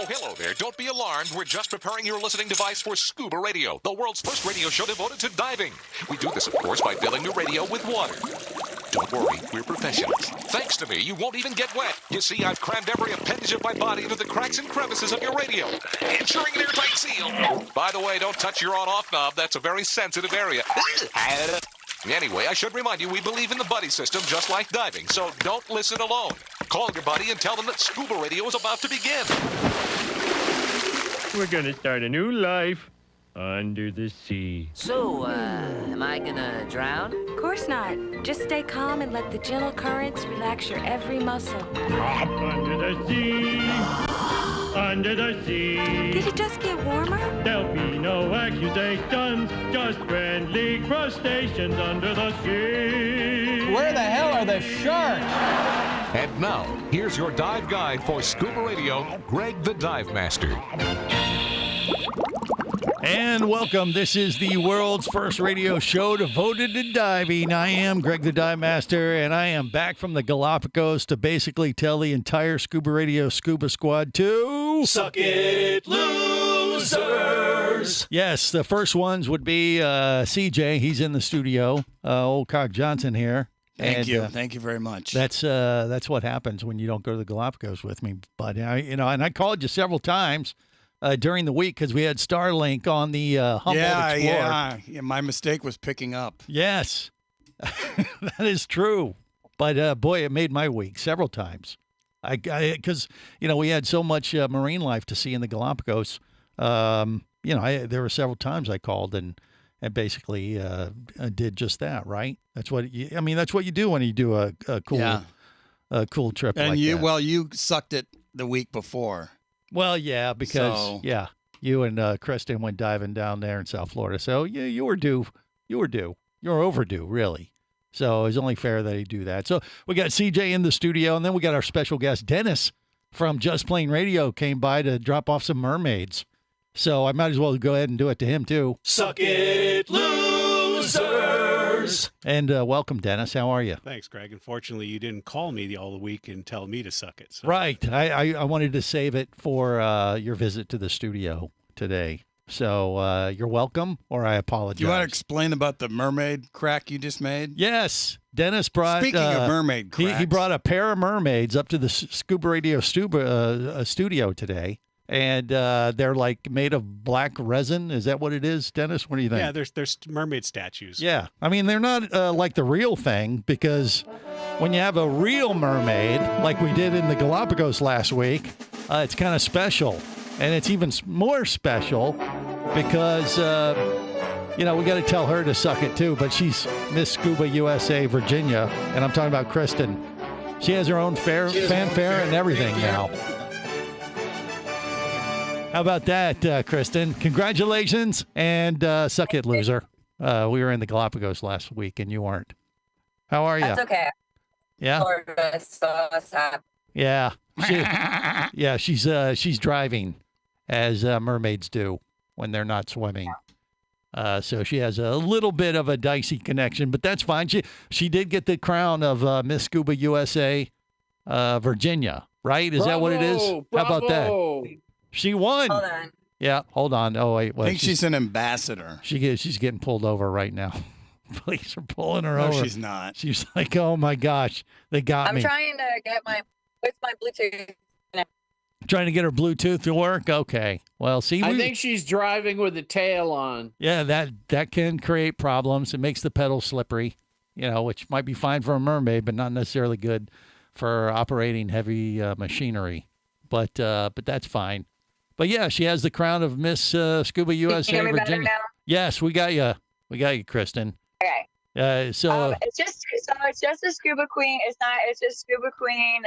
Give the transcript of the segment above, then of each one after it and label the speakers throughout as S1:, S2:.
S1: Oh, hello there. Don't be alarmed. We're just preparing your listening device for Scuba Radio, the world's first radio show devoted to diving. We do this, of course, by filling your radio with water. Don't worry, we're professionals. Thanks to me, you won't even get wet. You see, I've crammed every appendage of my body into the cracks and crevices of your radio, ensuring an airtight seal. By the way, don't touch your on-off knob. That's a very sensitive area. Anyway, I should remind you, we believe in the buddy system just like diving, so don't listen alone. Call your buddy and tell them that Scuba Radio is about to begin.
S2: We're gonna start a new life under the sea.
S3: So, am I gonna drown?
S4: Of course not. Just stay calm and let the gentle currents relax your every muscle.
S2: Under the sea, under the sea.
S4: Did it just get warmer?
S2: There'll be no accusations, just friendly crustaceans under the sea.
S5: Where the hell are the sharks?
S1: And now, here's your dive guide for Scuba Radio, Greg the Dive Master.
S6: And welcome. This is the world's first radio show devoted to diving. I am Greg the Dive Master, and I am back from the Galapagos to basically tell the entire Scuba Radio Scuba Squad to...
S7: Suck it, losers!
S6: Yes, the first ones would be CJ. He's in the studio. Old Cock Johnson here.
S5: Thank you. Thank you very much.
S6: That's what happens when you don't go to the Galapagos with me. But, and I called you several times during the week because we had Starlink on the Humboldt Explorer.
S5: Yeah, my mistake was picking up.
S6: Yes, that is true. But, boy, it made my week several times. Because, we had so much marine life to see in the Galapagos. There were several times I called and basically did just that, right? That's what that's what you do when you do a cool cool trip
S5: and
S6: like that.
S5: Well, you sucked it the week before.
S6: Well, yeah, because you and Kristen went diving down there in South Florida. So yeah, you were due. You were overdue, really. So it was only fair that you do that. So we got CJ in the studio, and then we got our special guest Dennis from Just Plain Radio came by to drop off some mermaids. So I might as well go ahead and do it to him, too.
S7: Suck it, losers!
S6: And welcome, Dennis. How are you?
S8: Thanks, Greg. Unfortunately, you didn't call me all the week and tell me to suck it. So.
S6: Right. I wanted to save it for your visit to the studio today. So you're welcome, or I apologize.
S5: Do you want to explain about the mermaid crack you just made?
S6: Yes. Dennis brought...
S5: Speaking of mermaid cracks.
S6: He brought a pair of mermaids up to the Scuba Radio studio today. And they're like made of black resin. Is that what it is, Dennis? What do you think?
S8: Yeah, there's mermaid statues.
S6: Yeah. I mean, they're not like the real thing because when you have a real mermaid, like we did in the Galapagos last week, it's kind of special. And it's even more special because, we got to tell her to suck it too. But she's Miss Scuba USA Virginia. And I'm talking about Kristen. She has her own fanfare and everything now. How about that, Kristen? Congratulations, and suck it, loser. We were in the Galapagos last week, and you weren't. How are you?
S9: That's okay.
S6: Yeah? Yeah. She's driving, as mermaids do when they're not swimming. So she has a little bit of a dicey connection, but that's fine. She did get the crown of Miss Scuba USA Virginia, right? Is that what it is? How about that? She won.
S9: Hold on.
S6: Yeah, hold on. Oh, wait.
S5: I think she's an ambassador.
S6: She's getting pulled over right now. Police are pulling her over.
S5: No, she's not.
S6: She's like, oh, my gosh. They got me.
S9: I'm trying to get with my Bluetooth.
S6: Trying to get her Bluetooth to work? Okay. Well, see.
S10: I think she's driving with the tail on.
S6: Yeah, that can create problems. It makes the pedals slippery, which might be fine for a mermaid, but not necessarily good for operating heavy machinery. But that's fine. But yeah, she has the crown of Miss Scuba USA
S9: Can you hear me
S6: Virginia.
S9: better now?
S6: Yes, we got you. We got you, Kristen.
S9: Okay.
S6: It's
S9: just a scuba queen. It's just scuba queen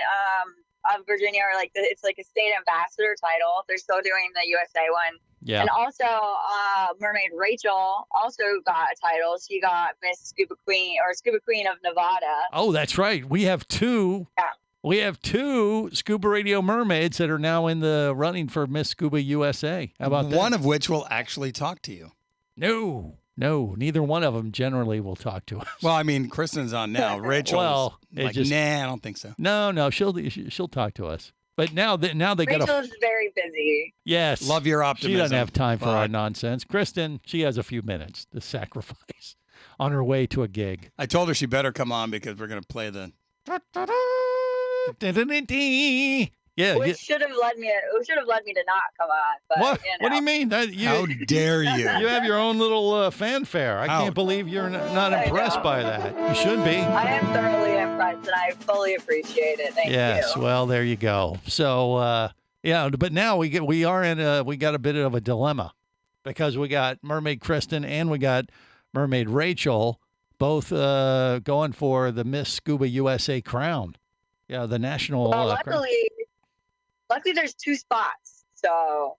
S9: of Virginia, or it's like a state ambassador title. They're still doing the USA one. Yeah. And also, Mermaid Rachel also got a title. She got Miss Scuba Queen or Scuba Queen of Nevada.
S6: Oh, that's right. We have two. Yeah. We have two Scuba Radio mermaids that are now in the running for Miss Scuba USA. How about that?
S5: One of which will actually talk to you.
S6: No, neither one of them generally will talk to us.
S5: Well, I mean, Kristen's on now. Rachel's I don't think so.
S6: No, she'll talk to us. But now they got
S9: Rachel's very busy.
S6: Yes.
S5: Love your optimism.
S6: She doesn't have time for
S5: but-
S6: our nonsense. Kristen, she has a few minutes to sacrifice on her way to a gig.
S5: I told her she better come on because we're going to play the.
S6: Yeah.
S9: Which should have led me to not come on. But,
S6: What?
S9: You know.
S6: What do you mean?
S5: How dare you?
S6: You have your own little fanfare. I can't believe you're not impressed by that. You should be.
S9: I am thoroughly impressed, and I fully appreciate it. Thank
S6: Yes.
S9: you.
S6: Well, there you go. So, yeah, but now we got a bit of a dilemma because we got Mermaid Kristen and we got Mermaid Rachel both going for the Miss Scuba USA crown. Yeah, the national.
S9: Well,
S6: crown.
S9: luckily, there's 2 spots, so.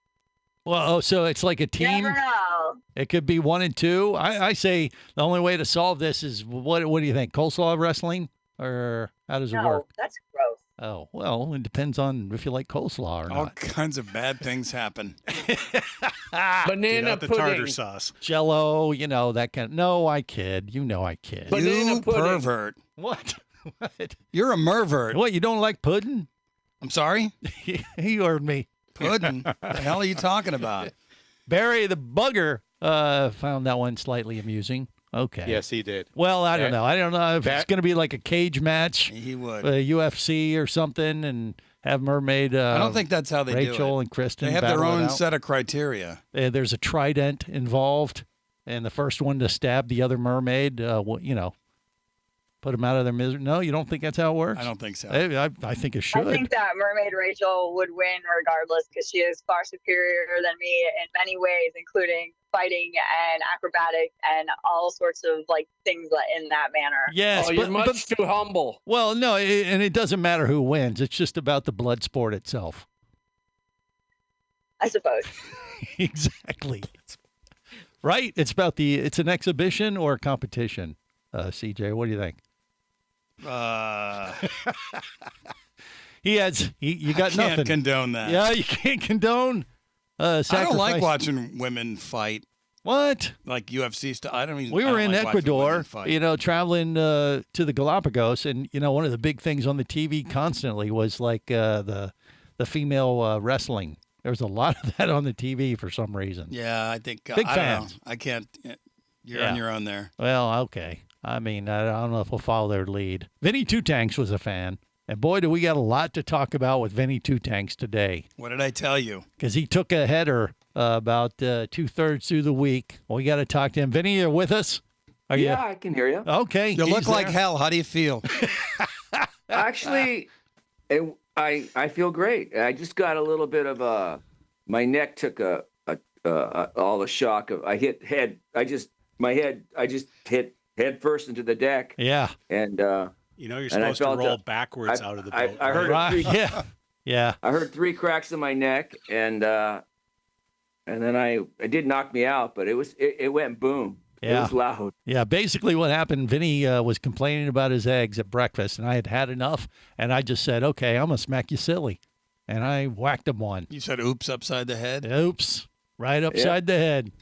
S6: Well, so it's like a
S9: You
S6: team.
S9: never know.
S6: It could be 1 and 2. I say the only way to solve this is what do you think? Coleslaw wrestling, or how does it
S9: No,
S6: work?
S9: that's gross.
S6: Oh, well, it depends on if you like coleslaw or
S5: All
S6: not.
S5: kinds of bad things happen.
S10: Banana
S8: Get out the
S10: pudding.
S8: tartar sauce.
S6: Jello, that kind of. No, I kid. You know I kid.
S10: Banana
S5: You
S10: pudding.
S5: pervert.
S6: What? What?
S5: You're a mervert.
S6: What? You don't like pudding?
S5: I'm sorry?
S6: You heard me.
S5: Pudding? The hell are you talking about?
S6: Barry the Bugger found that one slightly amusing. Okay.
S7: Yes, he did.
S6: Well, I don't know. I don't know if it's going to be like a cage match,
S5: He would.
S6: UFC or something, and have Mermaid.
S5: I don't think that's how they
S6: Rachel
S5: do it.
S6: and Kristen.
S5: They have their
S6: battle it
S5: own
S6: out.
S5: set of criteria.
S6: There's a trident involved, and the first one to stab the other mermaid, put them out of their misery. No, you don't think that's how it works?
S5: I don't think so.
S6: I think it should.
S9: I think that Mermaid Rachel would win regardless because she is far superior than me in many ways, including fighting and acrobatic and all sorts of things in that manner.
S6: Yes,
S10: you're much too humble.
S6: Well, no, and it doesn't matter who wins. It's just about the blood sport itself.
S9: I suppose.
S6: Exactly. Right? It's an exhibition or a competition. CJ, what do you think? You got
S5: I
S6: nothing.
S5: can't condone that.
S6: Yeah, you can't condone sacrifice.
S5: I don't like watching women fight.
S6: What?
S5: Like UFC stuff. I don't even.
S6: We
S5: I
S6: were
S5: don't
S6: in
S5: like watching
S6: Ecuador,
S5: women fight.
S6: traveling to the Galapagos, and one of the big things on the TV constantly was like the female wrestling. There was a lot of that on the TV for some reason.
S5: Yeah, I think.
S6: Big
S5: I don't
S6: fans.
S5: know. I can't. You're on your own there.
S6: Well, okay. I mean, I don't know if we'll follow their lead. Vinny Two Tanks was a fan. And boy, do we got a lot to talk about with Vinny Two Tanks today.
S5: What did I tell you?
S6: Because he took a header about 2/3 through the week. We got to talk to him. Vinny, you with us? Are you?
S11: I can hear you.
S6: Okay.
S5: You look like hell. How do you feel?
S11: Actually, I feel great. I just got a little bit of my neck took all the shock of I hit head. I just hit head first into the deck.
S6: Yeah.
S11: And
S8: you're supposed to roll backwards out of the boat.
S11: I heard
S6: yeah.
S11: I heard 3 cracks in my neck, and then it did knock me out, but it went boom.
S6: Yeah.
S11: It was loud.
S6: Yeah, basically what happened, Vinny was complaining about his eggs at breakfast, and I had had enough, and I just said, okay, I'm going to smack you silly. And I whacked him one.
S5: You said oops upside the head?
S6: Oops. Right upside the head.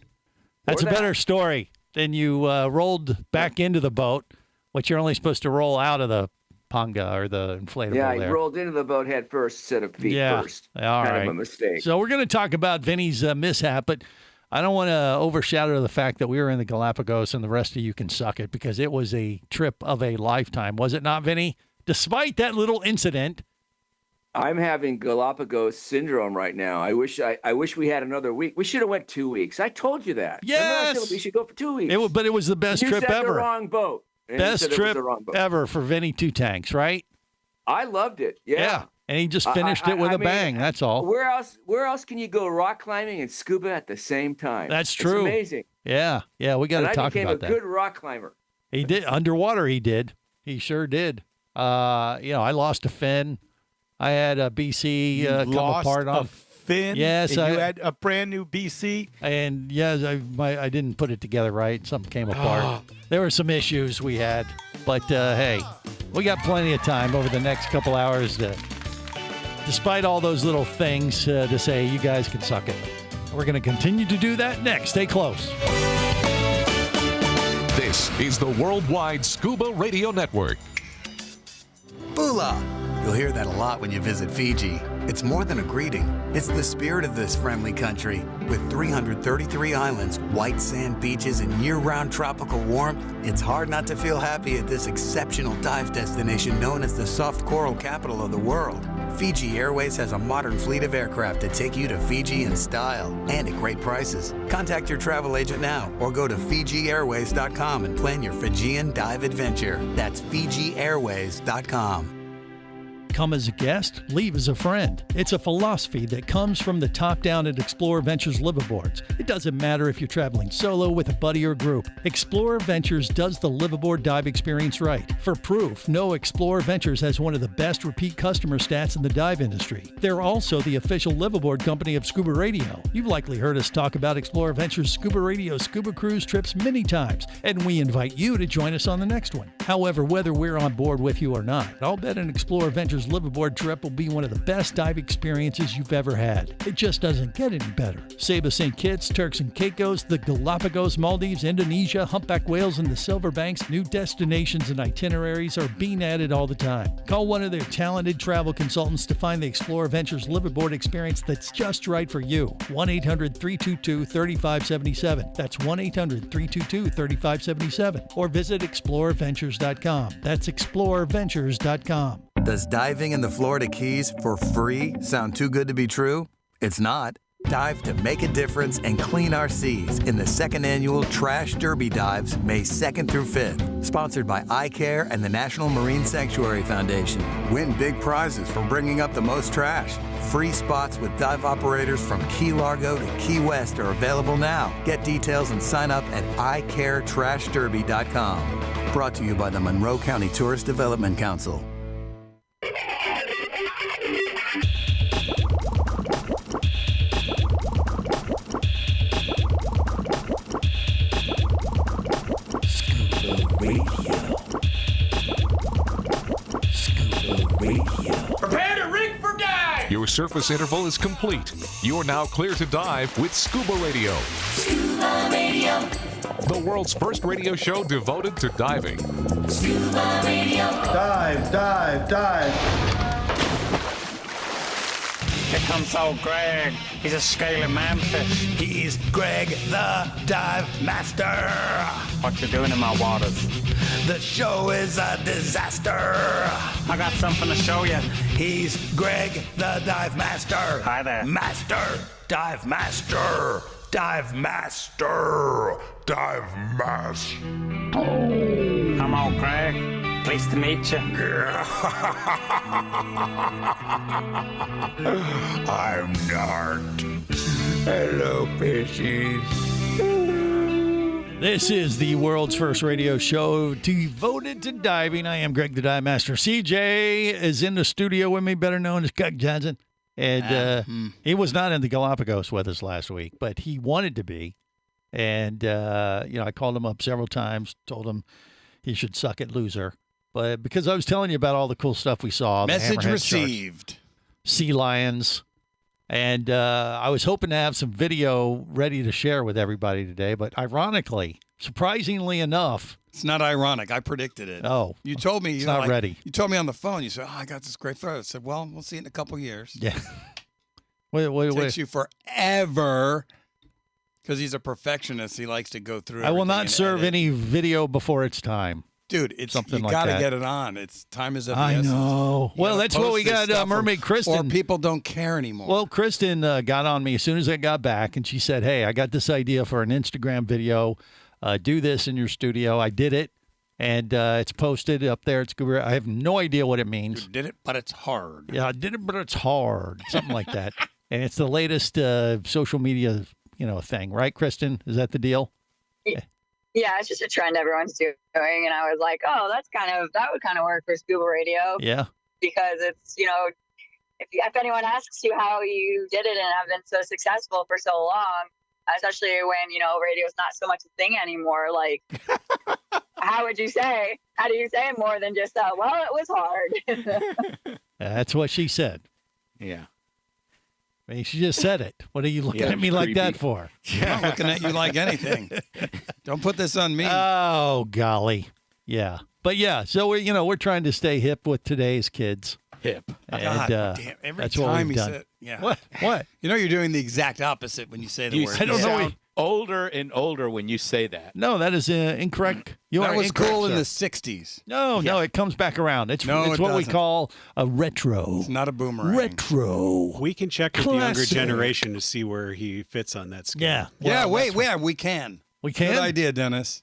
S6: That's a better story than you rolled back into the boat, which you're only supposed to roll out of the panga or the inflatable
S11: Yeah,
S6: there.
S11: I rolled into the boat head first instead of feet first.
S6: All
S11: kind
S6: right.
S11: of a mistake.
S6: So we're going to talk about Vinny's mishap, but I don't want to overshadow the fact that we were in the Galapagos and the rest of you can suck it because it was a trip of a lifetime. Was it not, Vinny? Despite that little incident.
S11: I'm having Galapagos syndrome right now. I wish we had another week. We should have went 2 weeks. I told you that.
S6: Yes.
S11: Remember, we should go for 2 weeks.
S6: But it was the best
S11: you
S6: trip
S11: said
S6: ever.
S11: The wrong boat. And
S6: Best
S11: you said it was
S6: trip
S11: the wrong boat.
S6: ever for Vinny Two Tanks, right?
S11: I loved it. Yeah.
S6: And he just finished it with a bang. That's all.
S11: Where else can you go rock climbing and scuba at the same time?
S6: That's true.
S11: It's amazing.
S6: Yeah. We got to talk about that.
S11: I became a good rock climber.
S6: He did. Underwater, he did. He sure did. I lost a fin. I had a BC come apart on.
S12: Fin?
S6: Yes.
S12: And you had a brand new BC?
S6: And yes, I didn't put it together right. Something came apart. There were some issues we had. But, hey, we got plenty of time over the next couple hours despite all those little things, to say you guys can suck it. We're going to continue to do that next. Stay close.
S1: This is the Worldwide Scuba Radio Network.
S13: Bula, You'll hear that a lot when you visit Fiji. It's more than a greeting. It's the spirit of this friendly country. With 333 islands, white sand beaches, and year-round tropical warmth, it's hard not to feel happy at this exceptional dive destination known as the soft coral capital of the world. Fiji Airways has a modern fleet of aircraft to take you to Fiji in style and at great prices. Contact your travel agent now or go to FijiAirways.com and plan your Fijian dive adventure. That's FijiAirways.com.
S6: Come as a guest, leave as a friend. It's a philosophy that comes from the top down at Explorer Ventures liveaboards. It doesn't matter if you're traveling solo, with a buddy, or group. Explorer Ventures does the liveaboard dive experience right. For proof, know Explorer Ventures has one of the best repeat customer stats in the dive industry. They're also the official liveaboard company of ScubaRadio. You've likely heard us talk about Explorer Ventures ScubaRadio scuba cruise trips many times, and we invite you to join us on the next one. However, whether we're on board with you or not, I'll bet an Explorer Ventures liveaboard trip will be one of the best dive experiences you've ever had. It just doesn't get any better. Saba St. Kitts, Turks and Caicos, the Galapagos, Maldives, Indonesia, humpback whales, and the Silver Banks, new destinations and itineraries are being added all the time. Call one of their talented travel consultants to find the Explorer Ventures liveaboard experience that's just right for you. 1-800-322-3577. That's 1-800-322-3577. Or visit explorerventures.com. That's explorerventures.com.
S13: Does diving in the Florida Keys for free sound too good to be true? It's not. Dive to make a difference and clean our seas in the second annual Trash Derby Dives, May 2nd through 5th. Sponsored by iCare and the National Marine Sanctuary Foundation. Win big prizes for bringing up the most trash. Free spots with dive operators from Key Largo to Key West are available now. Get details and sign up at iCareTrashDerby.com. Brought to you by the Monroe County Tourist Development Council.
S1: Prepare to rig for dive! Your surface interval is complete. You're now clear to dive with ScubaRadio. ScubaRadio. The world's first radio show devoted to diving. ScubaRadio.
S14: Dive, dive, dive.
S15: Here comes old Greg. He's a scaly manfish.
S14: He's Greg the Dive Master.
S15: What you doing in my waters?
S14: The show is a disaster.
S15: I got something to show you.
S14: He's Greg the Dive Master.
S15: Hi there.
S14: Master. Dive Master. Dive Master. Dive Master.
S15: I'm old Greg. Pleased to meet you.
S14: I'm Nart. Hello, fishies.
S6: This is the world's first radio show devoted to diving. I am Greg the Dive Master. CJ is in the studio with me, better known as Doug Johnson. And he was not in the Galapagos with us last week, but he wanted to be. And, I called him up several times, told him he should suck it, loser. But because I was telling you about all the cool stuff we saw.
S5: Message received.
S6: Sharks, sea lions. And I was hoping to have some video ready to share with everybody today. But ironically, surprisingly enough.
S5: It's not ironic. I predicted it.
S6: Oh.
S5: You told me.
S6: It's not ready.
S5: You told me on the phone. You said, I got this great photo. I said, well, we'll see it in a couple years.
S6: Yeah.
S5: It takes you forever. Because he's a perfectionist. He likes to go through
S6: I will not serve any video before it's time.
S5: Dude,
S6: something
S5: you
S6: got to
S5: get it on. It's time is of the
S6: I
S5: essence.
S6: know. Well, that's what we got. Mermaid Kristen.
S5: Or people don't care anymore.
S6: Well, Kristen got on me as soon as I got back, and she said, "Hey, I got this idea for an Instagram video. Do this in your studio." I did it, and it's posted up there at Scuba. I have no idea what it means.
S5: You did it, but it's hard.
S6: Yeah, I did it, but it's hard. Something like that. And it's the latest social media, thing, right, Kristen? Is that the deal?
S9: Yeah, it's just a trend everyone's doing, and I was like, oh, that would kind of work for ScubaRadio.
S6: Yeah.
S9: Because it's, if anyone asks you how you did it and have been so successful for so long, especially when, radio's not so much a thing anymore, like, how do you say it more than just, well, it was hard.
S6: That's what she said.
S8: Yeah.
S6: I mean, she just said it. What are you looking at me like that for?
S5: I'm not looking at you like anything. Don't put this on me.
S6: Oh, golly. Yeah. But yeah, so we're trying to stay hip with today's kids.
S16: hip.
S5: God damn! Every
S6: that's what
S5: time
S6: we've
S5: he
S6: done.
S5: said, "Yeah."
S6: What?
S5: You know, you're doing the exact opposite when you say the word.
S6: I don't know.
S16: Sound older and older when you say that.
S6: No, that is incorrect. You
S5: That
S6: are
S5: was
S6: incorrect,
S5: cool in
S6: sir.
S5: the '60s.
S6: No, it comes back around. It's
S5: No,
S6: it's
S5: it
S6: what we
S5: doesn't.
S6: call a retro.
S5: It's not a boomerang.
S6: Retro.
S8: We can check with the younger
S6: Classic.
S8: generation to see where he fits on that scale.
S6: Yeah.
S5: Yeah,
S6: Well,
S5: wait, we can.
S6: We can?
S5: Good idea, Dennis.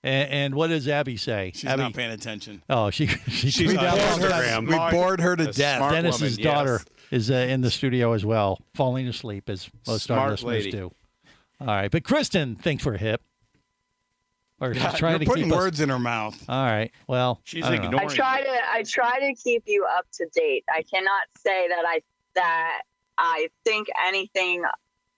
S6: And what does Abby say?
S5: She's
S6: Abby,
S5: not paying attention.
S6: Oh, she's
S8: She's on Instagram.
S5: We bored her to
S16: A
S5: death.
S16: smart
S6: Dennis's
S16: woman,
S6: daughter
S16: yes.
S6: is in the studio as well, falling asleep as most our
S16: Smart
S6: listeners
S16: lady.
S6: do. All right, but Kristen thinks we're hip. Or she's trying
S5: You're
S6: to
S5: putting
S6: keep
S5: words in her mouth.
S6: All right. Well,
S16: She's
S6: I don't know.
S16: ignoring.
S9: I try to keep you up to date. I cannot say that I think anything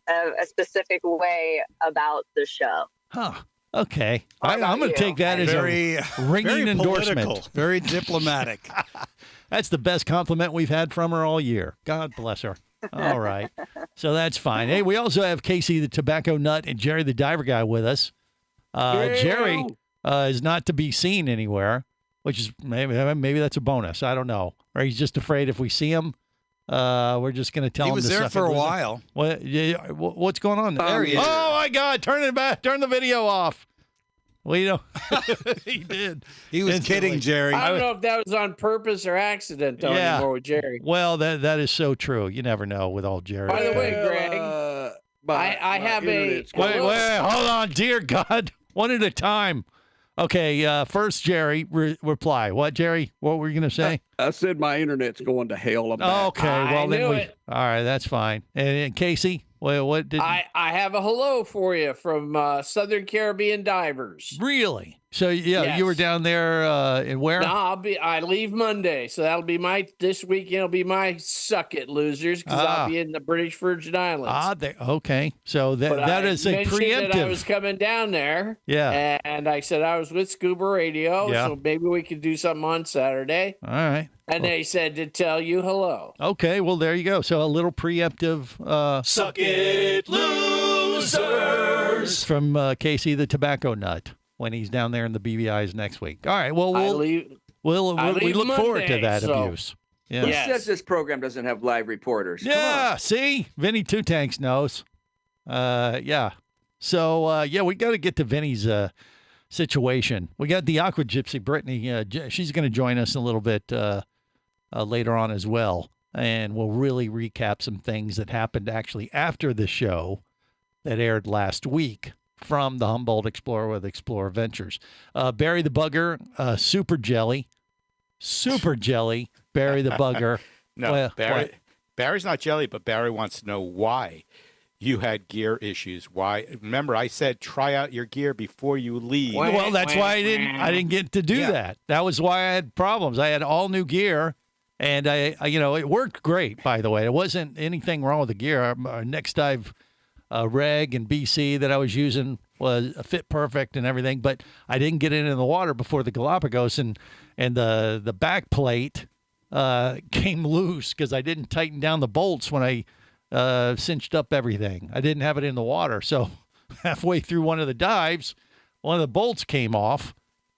S9: a specific way about the show.
S6: Huh. Okay.
S9: How about
S6: I'm going to
S9: you?
S6: take that as
S5: Very,
S6: a ringing
S5: very
S6: endorsement.
S5: political, very diplomatic.
S6: That's the best compliment we've had from her all year. God bless her. All right. So that's fine. Hey, we also have Casey the Tobacco Nut and Jerry the Diver Guy with us. Jerry is not to be seen anywhere, which is maybe that's a bonus. I don't know. Or he's just afraid if we see him, we're just going to tell him.
S5: He was
S6: to
S5: there
S6: suck
S5: for
S6: it.
S5: a while.
S6: What? Yeah, what's going on?
S5: There he is.
S6: Oh my God! Turn it back. Turn the video off. Well, you know, he did.
S5: He was
S6: Instantly.
S5: kidding, Jerry.
S10: I don't know if that was on purpose or accident though
S6: Yeah.
S10: anymore with Jerry.
S6: Well, that is so true. You never know with all Jerry.
S10: By the way, Greg, I have a
S6: Wait, hold on, dear God, one at a time. Okay, first, Jerry, reply. What, Jerry? What were you going to say?
S17: I said my internet's going to hell. I'm back.
S6: Okay, well then
S10: knew
S6: we.
S10: it.
S6: All right, that's fine. And Casey, what did?
S10: I have a hello for you from Southern Caribbean Divers.
S6: Really? So
S10: Yes.
S6: you were down there in where?
S10: No, I leave Monday, so that'll be this weekend. Will be my suck it losers because I'll be in the British Virgin Islands.
S6: Okay. So that is a
S10: mentioned
S6: preemptive.
S10: that I was coming down there.
S6: Yeah.
S10: And I said I was with Scuba Radio,
S6: Yeah.
S10: so maybe we could do something on Saturday.
S6: All right.
S10: And they said to tell you hello.
S6: Okay. Well, there you go. So a little preemptive.
S16: Suck it, losers.
S6: From Casey the Tobacco Nut when he's down there in the BVI's next week. All right. Well,
S10: I
S6: we
S10: leave
S6: look forward to
S10: Monday,
S6: that
S10: so-
S6: abuse. Yeah.
S11: Who says this program doesn't have live reporters? Come
S6: Yeah, see? Vinny Two Tanks knows. Yeah. So, we got to get to Vinny's situation. We got the Aqua Gypsy, Brittany. She's going to join us a little bit later on as well. And we'll really recap some things that happened actually after the show that aired last week from the Humboldt Explorer with Explorer Ventures. Barry the Bugger, Super Jelly, Barry the Bugger.
S16: No,
S6: Well,
S16: Barry.
S6: what?
S16: Barry's not jelly, but Barry wants to know why you had gear issues. Why? Remember, I said try out your gear before you leave.
S6: Well, that's why I didn't get to do that. That was why I had problems. I had all new gear, and I it worked great. By the way, there wasn't anything wrong with the gear. Our next dive reg and BC that I was using was fit perfect and everything, but I didn't get it in the water before the Galapagos, and the back plate came loose because I didn't tighten down the bolts when I cinched up everything. I didn't have it in the water, so halfway through one of the dives, one of the bolts came off,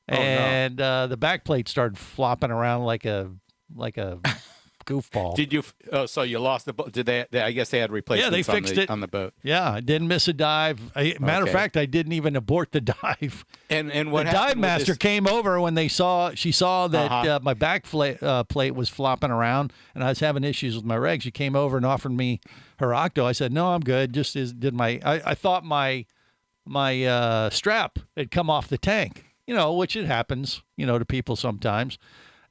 S6: and the back plate started flopping around like a goofball.
S16: Did you? Oh, so you lost the boat? Did they? I guess they had replacements.
S6: Yeah, they fixed it
S16: on the boat.
S6: Yeah, I didn't miss a dive. Matter of fact, I didn't even abort the dive.
S16: And what
S6: the
S16: happened
S6: dive
S16: with
S6: master
S16: this-
S6: came over when she saw that my back plate was flopping around and I was having issues with my regs. She came over and offered me her octo. I said no, I'm good. I thought my strap had come off the tank. Which it happens. To people sometimes.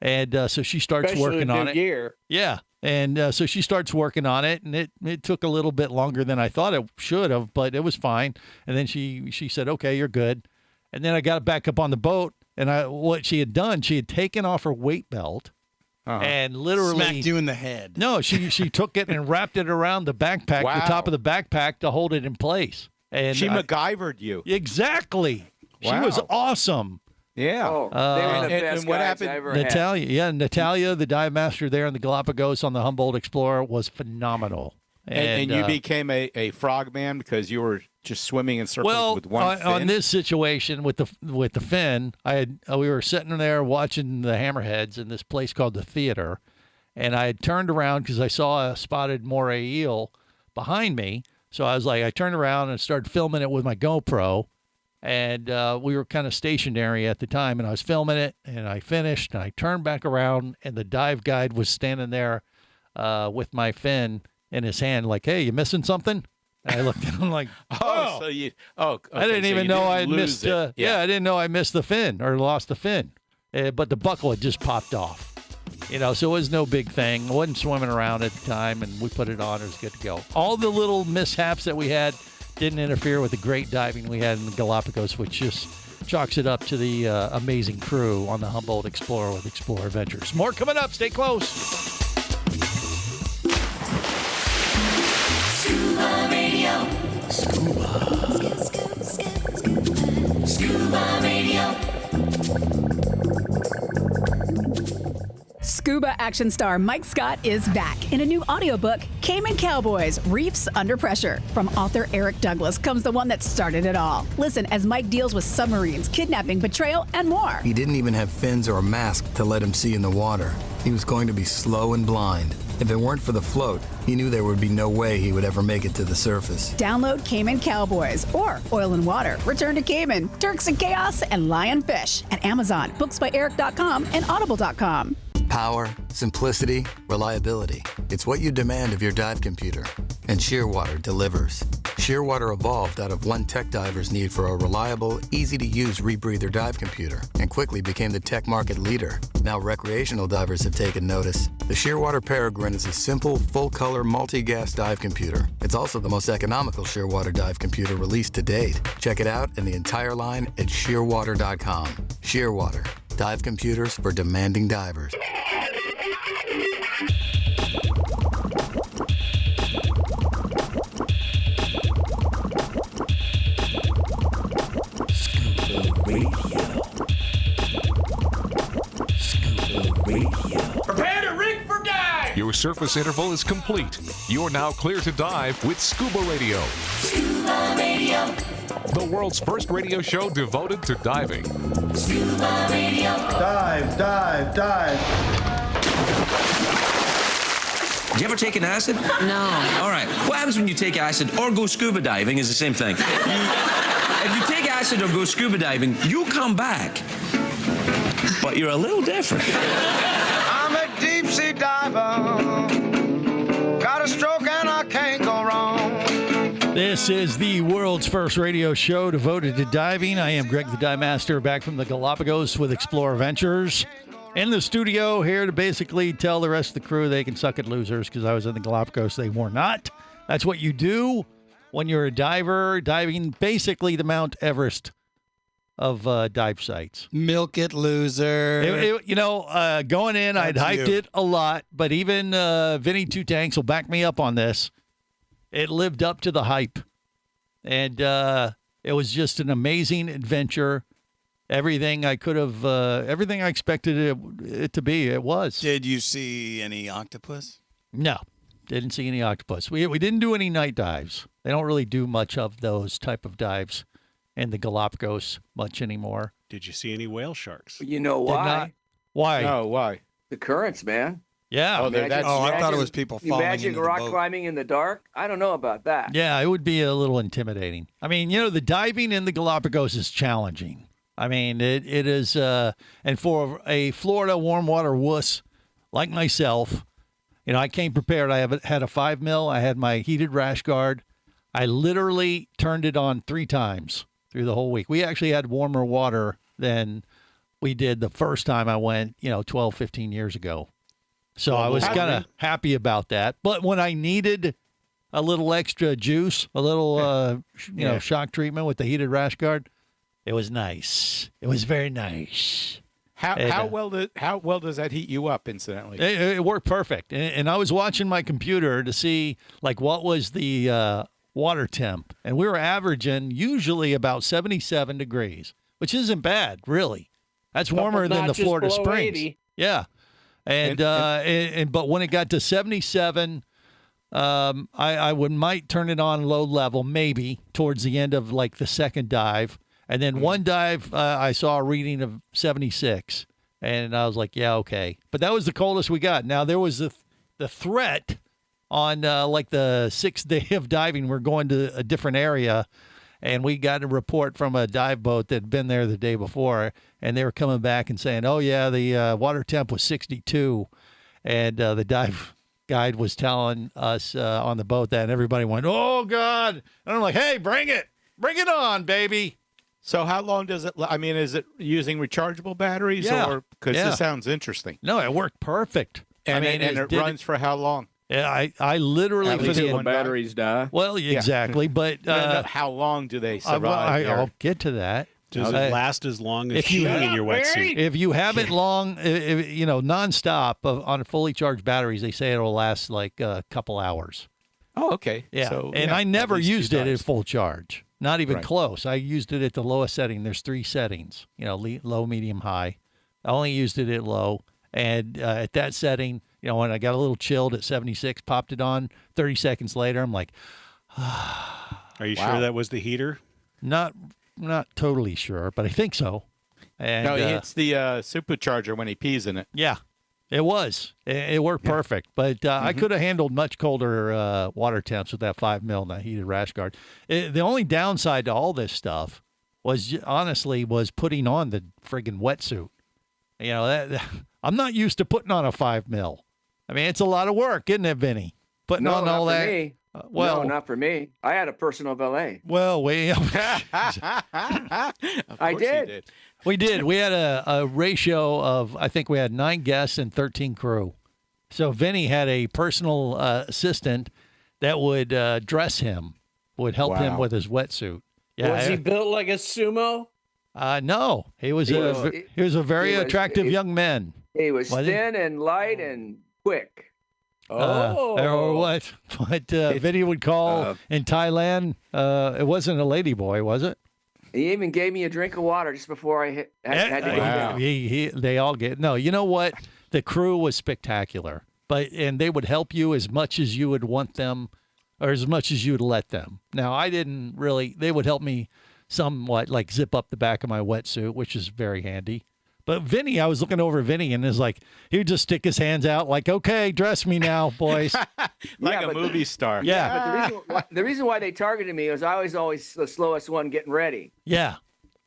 S6: And so she starts
S10: Especially
S6: working
S10: with
S6: on
S10: new
S6: it.
S10: gear.
S6: Yeah. And so she starts working on it, and it took a little bit longer than I thought it should have, but it was fine. And then she said, okay, you're good. And then I got it back up on the boat, and what she had done, she had taken off her weight belt and literally
S5: smacked you in the head.
S6: No, she took it and wrapped it around the backpack,
S16: Wow.
S6: the top of the backpack to hold it in place. And
S16: She MacGyvered you.
S6: Exactly. She
S16: Wow.
S6: was awesome.
S16: Yeah.
S11: Oh, they were the best
S16: and what
S11: guys
S16: happened?
S11: I ever had.
S6: Natalia, the dive master there in the Galapagos on the Humboldt Explorer was phenomenal.
S16: And you became a frogman because you were just swimming in circles with one fin?
S6: On this situation with the fin, we were sitting there watching the hammerheads in this place called the Theater, and I had turned around because I saw a spotted moray eel behind me. So I was like, I turned around and started filming it with my GoPro, and we were kind of stationary at the time, and I was filming it, and I finished, and I turned back around, and the dive guide was standing there with my fin in his hand, like, "Hey, you missing something?" And I looked at him like,
S16: "Oh, so you? Oh, okay,
S6: I didn't even know I had missed. I didn't know I missed the fin or lost the fin, but the buckle had just popped off. So it was no big thing. I wasn't swimming around at the time, and we put it on. It was good to go. All the little mishaps that we had didn't interfere with the great diving we had in the Galapagos, which just chalks it up to the amazing crew on the Humboldt Explorer with Explorer Adventures. More coming up. Stay close.
S7: Scuba Radio. Scuba Radio.
S18: Scuba action star Mike Scott is back in a new audiobook, Cayman Cowboys, Reefs Under Pressure. From author Eric Douglas comes the one that started it all. Listen as Mike deals with submarines, kidnapping, betrayal, and more.
S13: He didn't even have fins or a mask to let him see in the water. He was going to be slow and blind. If it weren't for the float, he knew there would be no way he would ever make it to the surface.
S18: Download Cayman Cowboys or Oil and Water, Return to Cayman, Turks and Chaos, and Lionfish at Amazon, booksbyeric.com, and audible.com.
S13: Power, simplicity, reliability. It's what you demand of your dive computer. And Shearwater delivers. Shearwater evolved out of one tech diver's need for a reliable, easy-to-use rebreather dive computer and quickly became the tech market leader. Now recreational divers have taken notice. The Shearwater Peregrine is a simple, full-color, multi-gas dive computer. It's also the most economical Shearwater dive computer released to date. Check it out and the entire line at shearwater.com. Shearwater. Dive computers for demanding divers.
S1: Prepare to rig for dive! Your surface interval is complete. You're now clear to dive with Scuba Radio.
S7: Scuba Radio.
S1: The world's first radio show devoted to diving.
S7: Scuba Radio.
S14: Dive, dive, dive.
S19: Did you ever take an acid?
S3: No.
S19: All right. What happens when you take acid or go scuba diving is the same thing. If you take acid or go scuba diving, you come back. But you're a little different.
S14: I'm a deep sea diver. Got a stroke and I can't go wrong.
S6: This is the world's first radio show devoted to diving. I am Greg the Dive Master, back from the Galapagos with Explorer Ventures. In the studio here to basically tell the rest of the crew they can suck at losers because I was in the Galapagos. They were not. That's what you do when you're a diver, diving basically the Mount Everest of dive sites.
S5: Milk it, loser.
S6: Going in, I'd hyped it a lot, but even Vinny Two Tanks will back me up on this. It lived up to the hype, and it was just an amazing adventure. Everything I could have, everything I expected it to be, it was.
S5: Did you see any octopus?
S6: No, didn't see any octopus. We didn't do any night dives. They don't really do much of those type of dives in the Galapagos much anymore.
S8: Did you see any whale sharks?
S11: You know why?
S6: Why?
S16: No, why?
S11: The currents, man.
S6: Yeah.
S5: I thought it was people falling
S11: Imagine
S5: into
S11: rock
S5: the boat.
S11: climbing in the dark. I don't know about that.
S6: Yeah, it would be a little intimidating. I mean, the diving in the Galapagos is challenging. I mean, it is, and for a Florida warm water wuss like myself, I came prepared. I had a 5 mil. I had my heated rash guard. I literally turned it on 3 times through the whole week. We actually had warmer water than we did the first time I went, 12, 15 years ago. So I was kind of happy about that. But when I needed a little extra juice, a little, shock treatment with the heated rash guard, it was nice. It was very nice.
S16: How well does that heat you up, incidentally?
S6: It worked perfect. And I was watching my computer to see, what was the water temp. And we were averaging usually about 77 degrees, which isn't bad, really. That's warmer than the Florida Springs.
S10: 80.
S6: Yeah. And but when it got to 77, I might turn it on low level, maybe towards the end of like the second dive. And then one dive, I saw a reading of 76. And I was like, yeah, okay. But that was the coldest we got. Now, there was the threat on like the 6th day of diving. We're going to a different area. And we got a report from a dive boat that had been there the day before. And they were coming back and saying, oh, yeah, the water temp was 62. And the dive guide was telling us on the boat that. And everybody went, oh, God. And I'm like, hey, bring it. Bring it on, baby.
S16: So how long does it, I mean, is it using rechargeable batteries?
S6: Yeah.
S16: Because this sounds interesting.
S6: No, it worked perfect.
S16: And it runs for how long?
S6: Yeah, I literally
S17: Until the batteries die.
S6: Well, exactly, but
S16: how long do they survive?
S6: I'll get to that.
S8: Does it last as long as shooting in your wetsuit?
S6: If you have it long, nonstop on fully charged batteries, they say it'll last like a couple hours.
S16: Oh, okay.
S6: Yeah,
S16: So,
S6: and I never used it at
S16: dives.
S6: full charge. Not even
S16: Right.
S6: close. I used it at the lowest setting. There's 3 settings, low, medium, high. I only used it at low. And at that setting, when I got a little chilled at 76, popped it on, 30 seconds later, I'm like,
S8: Are you sure that was the heater?
S6: Not totally sure, but I think so. And,
S16: No, it's the supercharger when he pees in it.
S6: Yeah, it was. It worked perfect. But I could have handled much colder water temps with that 5 mil and that heated rash guard. The only downside to all this stuff was putting on the friggin' wetsuit. I'm not used to putting on a 5 mil. I mean, it's a lot of work, isn't it, Vinny? Putting on all that.
S11: Me.
S6: Well,
S11: no, not for me. I had a personal valet.
S6: Well,
S11: I did.
S6: We did. We had a ratio of, I think we had 9 guests and 13 crew. So Vinny had a personal assistant that would dress him, would help him with his wetsuit. Yeah,
S10: Was he built like a sumo?
S6: No, he was a very attractive young man.
S11: He was thin and light and quick.
S6: Or what Vinny would call in Thailand, it wasn't a lady boy, was it?
S11: He even gave me a drink of water just before I had to go down.
S6: They all get no. You know what? The crew was spectacular, and they would help you as much as you would want them, or as much as you would let them. Now I didn't really. They would help me somewhat, like zip up the back of my wetsuit, which is very handy. But Vinny, I was looking over Vinny, and he would just stick his hands out, like, "Okay, dress me now, boys."
S16: Like a movie star.
S6: Yeah.
S11: But the reason why they targeted me was I was always the slowest one getting ready.
S6: Yeah.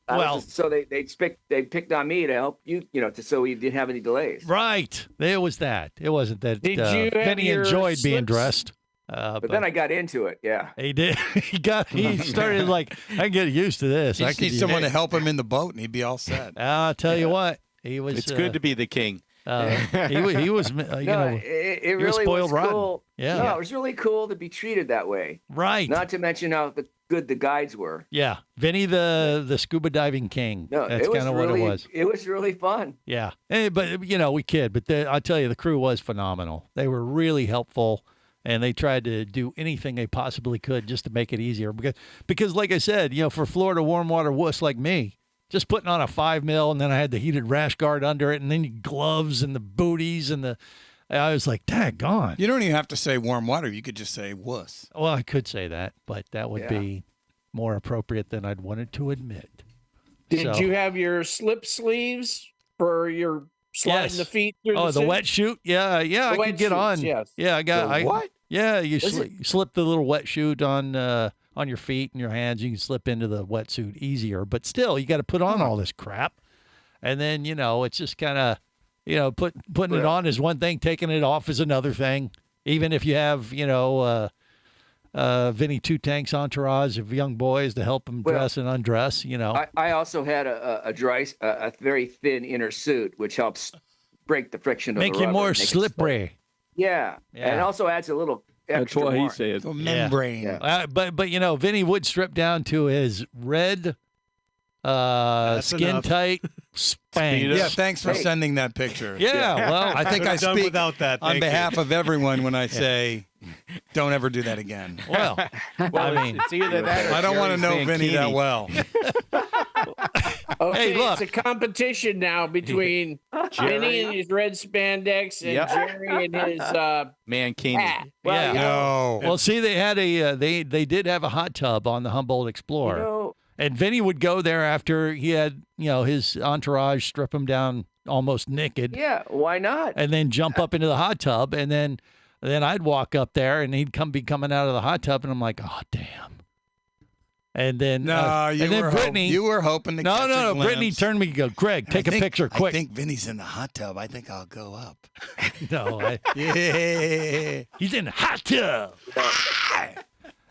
S11: So they picked on me to help you, so we didn't have any delays.
S6: Right. It was that. It wasn't that.
S10: Did you
S6: Vinny enjoyed being dressed.
S11: But then I got into it. Yeah.
S6: He did. He started like, I can get used to this.
S5: He
S6: I
S5: just needs someone to help him in the boat, and he'd be all set.
S6: I'll tell you what. He was.
S16: It's good to be the king.
S6: He was.
S11: It really
S6: spoiled
S11: was
S6: rotten.
S11: cool.
S6: Yeah.
S11: No, it was really cool to be treated that way.
S6: Right.
S11: Not to mention how good the guides were.
S6: Yeah. Vinny, the scuba diving king.
S11: No,
S6: that's kind of what it was.
S11: It was really fun.
S6: Yeah. But we kid. But I'll tell you, the crew was phenomenal. They were really helpful. And they tried to do anything they possibly could just to make it easier. Because like I said, for Florida warm water wuss like me, just putting on a 5 mil, and then I had the heated rash guard under it, and then gloves and the booties I was like, daggone.
S5: You don't even have to say warm water. You could just say wuss.
S6: Well, I could say that, but that would be more appropriate than I'd wanted to admit.
S10: Did you have your slip sleeves for your sliding the feet through the
S6: the wet chute? Yeah, I could get on.
S10: Yes.
S6: Yeah, I got
S11: what?
S6: Yeah, you slip the little wet chute on your feet and your hands. You can slip into the wetsuit easier, but still, you got to put on all this crap. And then, it's just kind of, putting it on is one thing, taking it off is another thing. Even if you have, Vinny Two Tanks entourage of young boys to help them dress and undress,
S11: I also had a very thin inner suit, which helps break the friction of
S6: Make
S11: the
S6: you
S11: rubber,
S6: more
S11: make it
S6: slippery.
S11: Yeah. And it also adds a little extra
S17: That's what
S11: warmth.
S17: he said.
S5: A membrane.
S11: Yeah.
S6: But Vinny would strip down to his red skin tight Spanx.
S5: Yeah, thanks for sending that picture.
S6: Yeah, well,
S5: I think I
S8: done
S5: speak
S8: without that.
S5: on
S8: Thank
S5: behalf
S8: you.
S5: of everyone when I say, don't ever do that again.
S6: Well, I mean,
S16: it's either that. Or
S5: I don't want to
S16: Jerry's
S5: know Vinny that
S16: Mankini.
S5: well.
S10: Okay,
S6: hey, look.
S10: it's a competition now between Vinny and his red spandex and Jerry and his
S16: mankini.
S10: hat.
S6: Yeah.
S5: No.
S6: Well, see, they had they did have a hot tub on the Humboldt Explorer, and Vinny would go there after he had his entourage strip him down almost naked.
S11: Yeah, why not?
S6: And then jump up into the hot tub, and then I'd walk up there, and he'd be coming out of the hot tub, and I'm like, oh damn. And then Brittany,
S5: you were hoping to catch a glimpse.
S6: Brittany turned to me and go, Greg, take a picture quick.
S5: I think Vinny's in the hot tub. I think I'll go up.
S6: No,
S5: yeah,
S6: he's in the hot tub.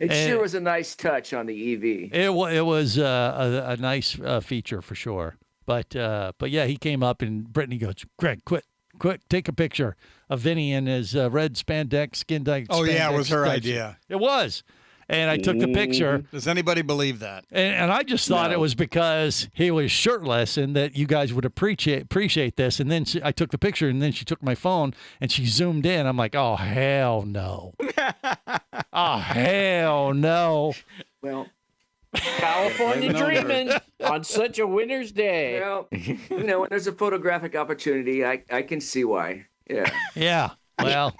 S11: It sure was a nice touch on the EV.
S6: It was a nice feature for sure. But yeah, he came up and Brittany goes, Greg, quick, take a picture of Vinny in his red spandex skin tight.
S5: Oh yeah, it was her idea.
S6: It was. And I took the picture.
S5: Does anybody believe that?
S6: And I just thought it was because he was shirtless and that you guys would appreciate this. And then I took the picture, and then she took my phone and she zoomed in. I'm like, oh, hell no. Oh, hell no.
S11: Well,
S10: California dreaming on such a winter's day.
S11: Well, when there's a photographic opportunity, I can see why. Yeah.
S6: Yeah. Well.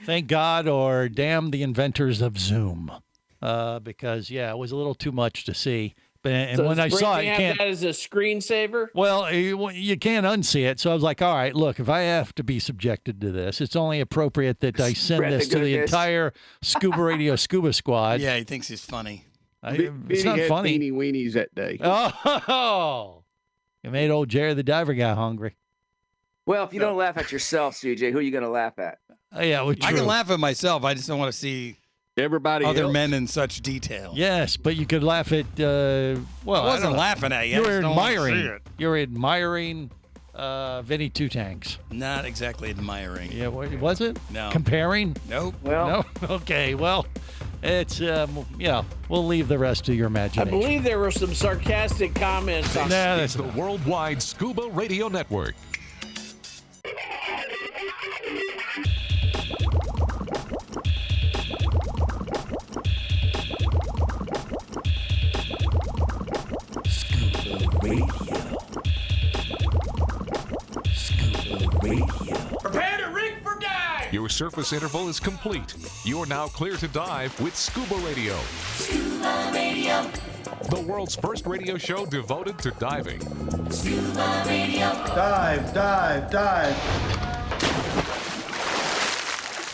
S6: Thank God, or damn the inventors of Zoom, because it was a little too much to see. And when I saw it, you can't.
S10: That as a screensaver.
S6: Well, you can't unsee it. So I was like, all right, look, if I have to be subjected to this, it's only appropriate that I send this to the entire Scuba Radio Scuba Squad.
S5: Yeah, he thinks he's funny.
S6: It's not funny.
S17: Beanie weenies that day.
S6: Oh, you made old Jerry the Diver guy hungry.
S11: Well, if you don't laugh at yourself, CJ, who are you going to laugh at?
S6: Yeah, well,
S5: I can laugh at myself. I just don't want to see
S17: everybody
S5: other
S17: else.
S5: Men in such detail.
S6: Yes, but you could laugh at. I
S5: wasn't laughing at you.
S6: You were admiring. You were admiring Vinny Two Tanks.
S5: Not exactly admiring.
S6: Yeah, was it?
S5: No.
S6: Comparing?
S5: Nope.
S6: Well, no. Okay. Well, it's we'll leave the rest to your imagination.
S10: I believe there were some sarcastic comments on.
S1: It's the Worldwide Scuba Radio Network.
S7: Prepare to rig for dive!
S1: Your surface interval is complete. You're now clear to dive with Scuba Radio.
S7: Scuba Radio.
S1: The world's first radio show devoted to diving.
S7: Scuba Radio.
S14: Dive, dive, dive.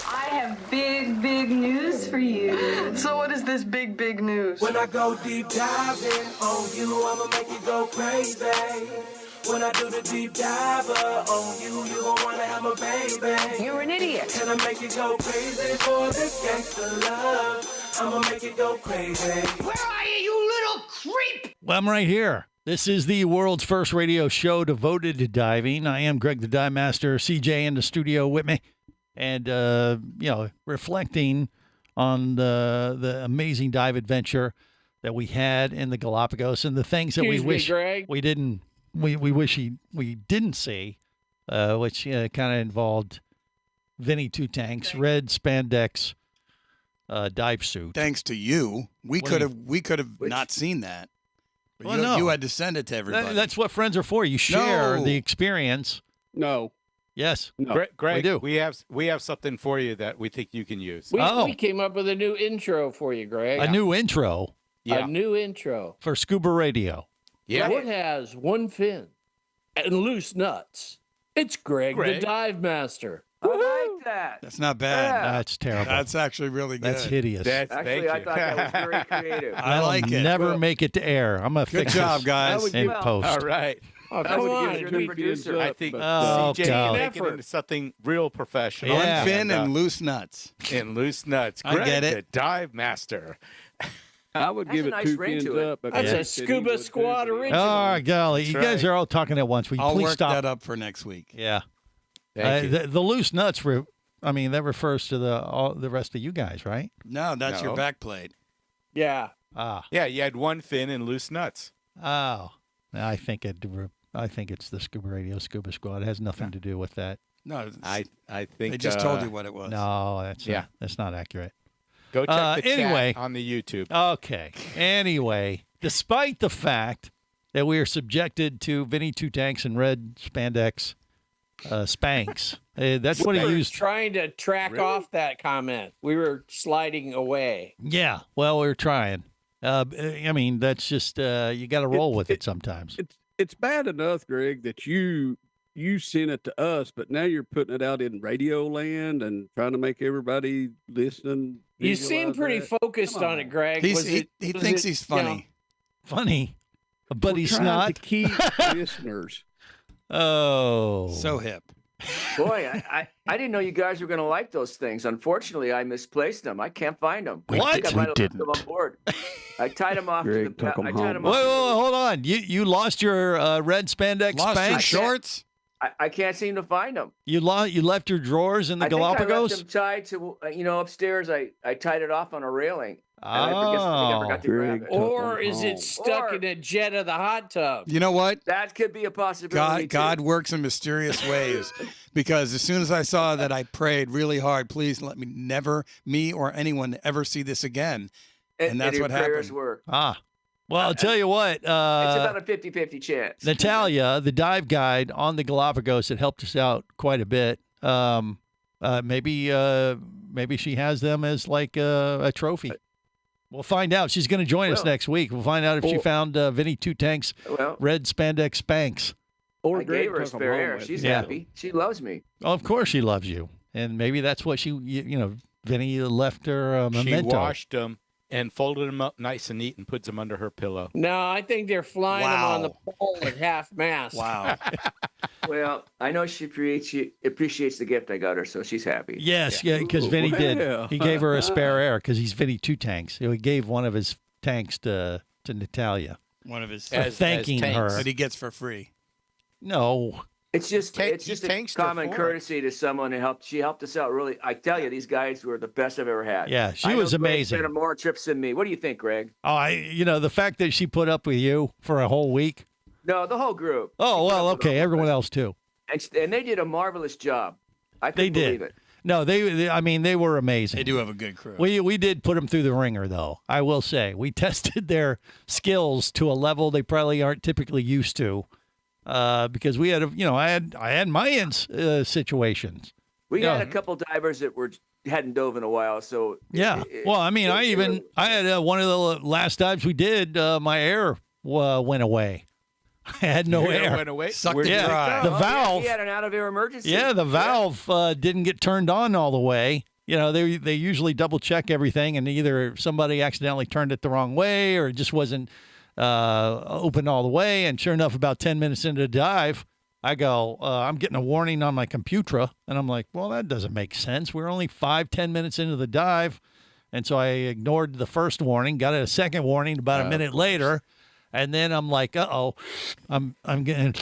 S20: I have big news for you. So what is this big news?
S7: When I go deep diving on you, I'ma make you go crazy. When I do the deep diver on you, you gon' wanna have my baby.
S20: You're an idiot.
S7: And I make you go crazy for this gangsta love. I'ma make you go crazy. Where are you, you little creep?
S6: Well, I'm right here. This is the world's first radio show devoted to diving. I am Greg the Dive Master, CJ in the studio with me. And, reflecting on the amazing dive adventure that we had in the Galapagos and the things that we wish we didn't we didn't see, which kind of involved Vinny Two Tanks, red spandex dive suit.
S5: Thanks to you, we could have not seen that. But you had to send it to everybody.
S6: That's what friends are for. You share the experience.
S17: No.
S6: Yes.
S17: No.
S16: Greg,
S6: we do.
S16: We have something for you that we think you can use.
S10: We came up with a new intro for you, Greg.
S6: A new intro.
S10: Yeah. A new intro
S6: for Scuba Radio.
S10: Yeah. It has one fin and loose nuts. It's Greg the Dive Master.
S11: I like that.
S5: That's not bad.
S11: Yeah.
S6: That's terrible.
S5: That's actually really good.
S6: That's hideous.
S11: Actually, I thought that was very creative.
S5: I like it.
S6: Never make it to air. I'm gonna fix
S5: Good job,
S6: this
S5: guys.
S6: in post.
S16: All right.
S10: Oh,
S11: That would
S10: come
S11: give
S10: on.
S11: you the producer.
S16: I think
S6: Oh,
S16: CJ
S6: God.
S16: making it into something real professional.
S6: Yeah.
S5: One fin and loose nuts.
S16: And loose nuts.
S5: I
S16: Greg,
S5: get it.
S16: the Dive Master.
S17: I would give
S11: a
S17: it
S11: nice
S17: 2
S11: ring
S17: pins
S11: to it.
S17: up.
S10: That's a Scuba Squad original.
S6: Oh, golly. You guys are all talking at once. Will you
S5: I'll
S6: please
S5: work
S6: stop?
S5: that up for next week.
S6: Yeah.
S16: Thank you.
S6: The loose nuts, that refers to the rest of you guys, right?
S5: No, that's your back plate.
S10: Yeah.
S16: Yeah, you had one fin and loose nuts.
S6: Oh. I think it's the Scuba Radio Scuba Squad. It has nothing to do with that.
S5: No,
S16: I think
S5: they just told you what it was.
S6: No, that's not accurate.
S16: Go check the
S6: anyway,
S16: chat on the YouTube.
S6: Okay. Anyway, despite the fact that we are subjected to Vinny Two Tanks and red spandex Spanx. That's what he used.
S10: Trying to track off that comment. We were sliding away.
S6: Yeah, well, we were trying. I mean, that's just you got to roll with it sometimes.
S17: It's bad enough, Greg, that you sent it to us, but now you're putting it out in radio land and trying to make everybody listen.
S10: You seem pretty focused on it, Greg.
S5: He thinks he's funny.
S6: Funny, but
S17: We're
S6: he's
S17: trying
S6: not.
S17: to keep listeners.
S6: Oh,
S5: so hip.
S11: Boy, I didn't know you guys were going to like those things. Unfortunately, I misplaced them. I can't find them.
S6: What?
S11: I think I might have left
S6: We
S11: them on board. I tied them off
S17: Greg
S11: to the.
S17: took 'em
S11: I tied them
S6: Wait,
S11: off.
S6: hold on. You lost your red spandex
S5: Lost your
S6: Spanx?
S5: shorts?
S11: I can't seem to find them.
S6: You left your drawers in the
S11: I think
S6: Galapagos?
S11: I left them tied to upstairs. I tied it off on a railing. And I forgot to grab it.
S10: Or is it stuck in a jet of the hot tub?
S5: You know what?
S11: That could be a possibility.
S5: God works in mysterious ways, because as soon as I saw that, I prayed really hard, please let me or anyone ever see this again. And that's what
S11: prayers
S5: happened.
S11: Work.
S6: Well, I'll tell you what.
S11: It's about a 50-50 chance.
S6: Natalia, the dive guide on the Galapagos, that helped us out quite a bit. Maybe she has them as like a trophy. We'll find out. She's going to join us next week. We'll find out if she found Vinny Two Tanks red spandex Spanx.
S11: I gave her a spare air. She's happy. She loves me.
S6: Oh, of course she loves you. And maybe that's what Vinny left her memento.
S16: She washed them and folded them up nice and neat and puts them under her pillow.
S10: No, I think they're flying them on the pole at half mast.
S5: Wow.
S11: Well, I know she appreciates the gift I got her, so she's happy.
S6: Yes, because Vinny did. He gave her a spare air because he's Vinny Two Tanks. He gave one of his tanks to Natalia.
S5: One of his
S6: thanking her
S5: that he gets for free.
S6: No.
S11: It's just a common courtesy to someone who helped. She helped us out really. I tell you, these guys were the best I've ever had.
S6: Yeah, she was amazing.
S11: Greg spent more trips than me. What do you think, Greg?
S6: Oh, the fact that she put up with you for a whole week.
S11: No, the whole group.
S6: Oh, well, okay, everyone else too.
S11: And they did a marvelous job. I couldn't believe it.
S6: No, they were amazing.
S5: They do have a good crew.
S6: We did put them through the ringer, though. I will say we tested their skills to a level they probably aren't typically used to. Because we had, I had my situations.
S11: We had a couple divers that hadn't dove in a while, so
S6: yeah. I had one of the last dives we did. My air went away. I had no air.
S16: Went away.
S5: Sucked it dry.
S6: The valve.
S11: He had an out-of-air emergency.
S6: Yeah, the valve didn't get turned on all the way. They usually double check everything, and either somebody accidentally turned it the wrong way, or it just wasn't open all the way. And sure enough, about 10 minutes into the dive, I go, I'm getting a warning on my computer. And I'm like, well, that doesn't make sense. We're only 5-10 minutes into the dive. And so I ignored the first warning, got a second warning about a minute later. And then I'm like, I'm getting,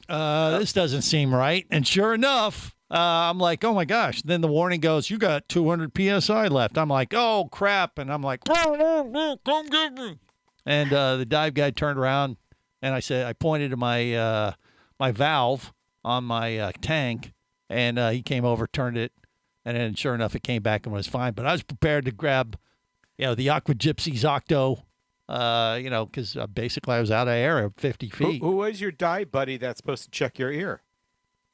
S6: this doesn't seem right. And sure enough, I'm like, oh my gosh. Then the warning goes, you got 200 PSI left. I'm like, oh crap. And I'm like, come get me. And the dive guy turned around, and I pointed to my my valve on my tank, and he came over, turned it, and then sure enough, it came back and was fine. But I was prepared to grab, the Aqua Gypsies Octo, because basically I was out of air at 50 feet.
S16: Who was your dive buddy that's supposed to check your ear?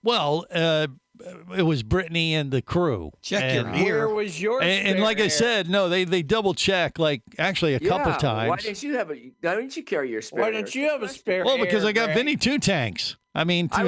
S6: Well, it was Brittany and the crew.
S5: Check your ear.
S10: Where was your
S6: and like I said, no, they double check, like actually a couple times.
S11: Why didn't you carry your spare?
S10: Why don't you have a spare?
S6: Well, because I got Vinny Two Tanks. I mean,
S11: I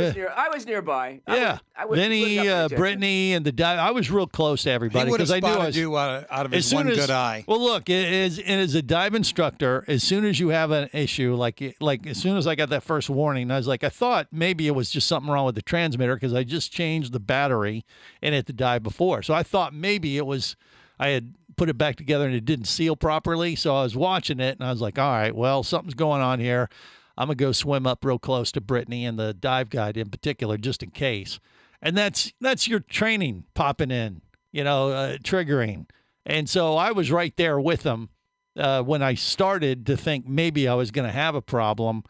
S11: was nearby.
S6: Yeah, Vinny, Brittany, and the dive. I was real close to everybody because I knew I was
S5: you out of his one good eye.
S6: Well, look, as a dive instructor, as soon as you have an issue, like as soon as I got that first warning, I was like, I thought maybe it was just something wrong with the transmitter because I just changed the battery in it the dive before. So I thought maybe it was I had put it back together and it didn't seal properly. So I was watching it and I was like, all right, well, something's going on here. I'm going to go swim up real close to Brittany and the dive guide in particular, just in case. And that's your training popping in, triggering. And so I was right there with them when I started to think maybe I was going to have a problem.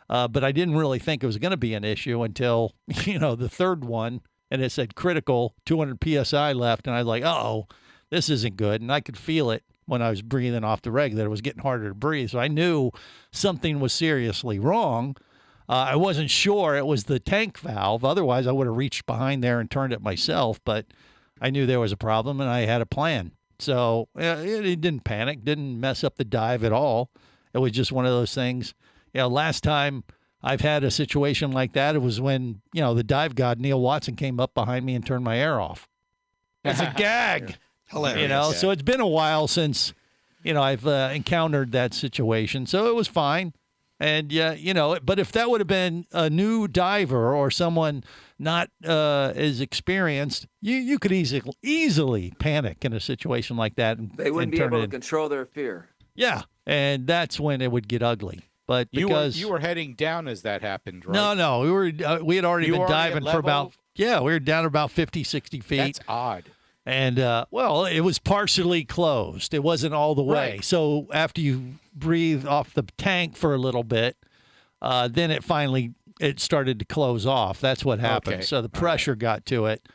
S6: But I didn't really think it was going to be an issue until, the third one. And it said critical, 200 PSI left. And I was like, uh-oh, this isn't good. And I could feel it. when I was breathing off the reg that it was getting harder to breathe. So I knew something was seriously wrong. I wasn't sure it was the tank valve. Otherwise, I would have reached behind there and turned it myself. But I knew there was a problem, and I had a plan. So it didn't panic, didn't mess up the dive at all. It was just one of those things. Last time I've had a situation like that, it was when, the dive god, Neil Watson, came up behind me and turned my air off. It's a gag.
S5: Hilarious.
S6: So it's been a while since, I've encountered that situation. So it was fine. And, but if that would have been a new diver or someone not as experienced, you could easily panic in a situation like that.
S11: They wouldn't be able to control their fear.
S6: Yeah, and that's when it would get ugly. But because
S16: you were heading down as that happened, right?
S6: No, we had already been diving for about we were down about 50, 60 feet.
S16: That's odd.
S6: And it was partially closed. It wasn't all the way.
S16: Right.
S6: So after you breathe off the tank for a little bit, then it started to close off. That's what happened.
S16: Okay.
S6: So the pressure got to it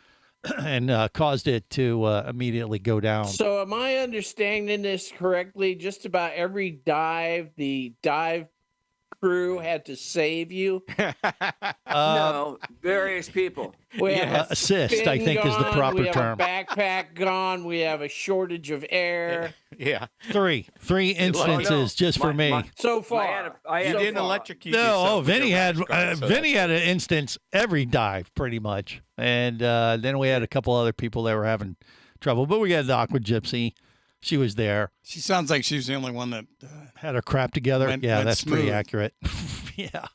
S6: and caused it to immediately go down.
S10: So am I understanding this correctly? Just about every dive, the dive crew had to save you?
S11: No, various people.
S6: Assist, I think, is the proper term.
S10: We have a backpack gone. We have a shortage of air.
S16: Yeah.
S6: Three instances just for me.
S10: So far.
S11: I
S16: you
S11: had
S16: didn't electrocute
S6: No,
S16: yourself.
S6: Vinny had an instance every dive pretty much, and then we had a couple other people that were having trouble. But we got the Aqua Gypsy; she was there.
S5: She sounds like she was the only one that
S6: Had her crap together.
S5: went
S6: That's
S5: smooth.
S6: pretty accurate. Yeah.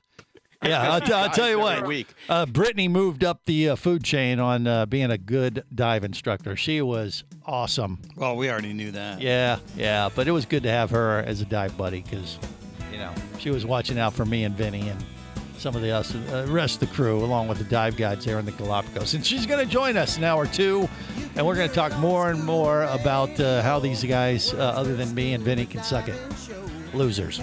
S6: I'll tell you what. Brittany moved up the food chain on being a good dive instructor. She was awesome.
S5: Well, we already knew that.
S6: Yeah. But it was good to have her as a dive buddy because, she was watching out for me and Vinny and some of the rest of the crew, along with the dive guides there in the Galapagos. And she's going to join us in hour 2, and we're going to talk more and more about how these guys, other than me and Vinny, can suck it. Losers.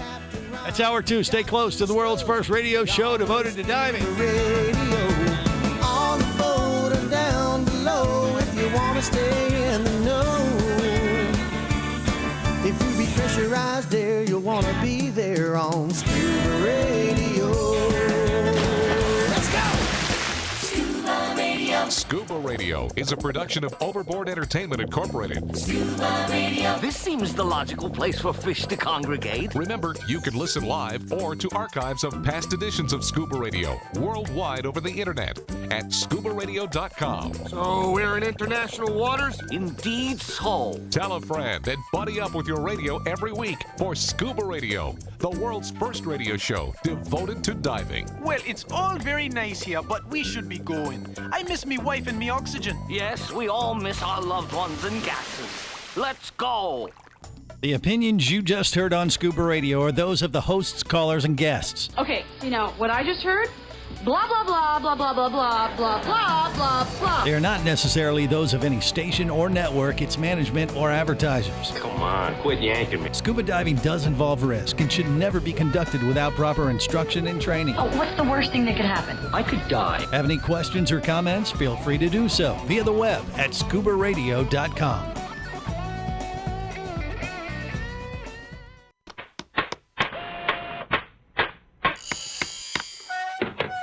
S6: That's hour 2. Stay close to the world's first radio show devoted to diving.
S7: On the boat and down below, if you want to stay in the know. If you be pressurized there, you'll want to be there on Scuba Radio. Let's go!
S1: Scuba Radio. Scuba Radio is a production of Overboard Entertainment Incorporated.
S3: Scuba Radio. This seems the logical place for fish to congregate.
S1: Remember, you can listen live or to archives of past editions of Scuba Radio worldwide over the internet at ScubaRadio.com.
S3: So we're in international waters? Indeed so.
S1: Tell a friend and buddy up with your radio every week for Scuba Radio, the world's first radio show devoted to diving.
S12: Well, it's all very nice here, but we should be going. I miss me wife and me oxygen.
S3: Yes, we all miss our loved ones and gases. Let's go.
S6: The opinions you just heard on Scuba Radio are those of the hosts, callers, and guests.
S20: Okay, what I just heard? Blah, blah, blah, blah, blah, blah, blah, blah, blah, blah, blah.
S6: They are not necessarily those of any station or network, its management, or advertisers.
S15: Come on, quit yanking me.
S6: Scuba diving does involve risk and should never be conducted without proper instruction and training.
S20: Oh, what's the worst thing that could happen?
S3: I could die.
S6: Have any questions or comments? Feel free to do so via the web at ScubaRadio.com.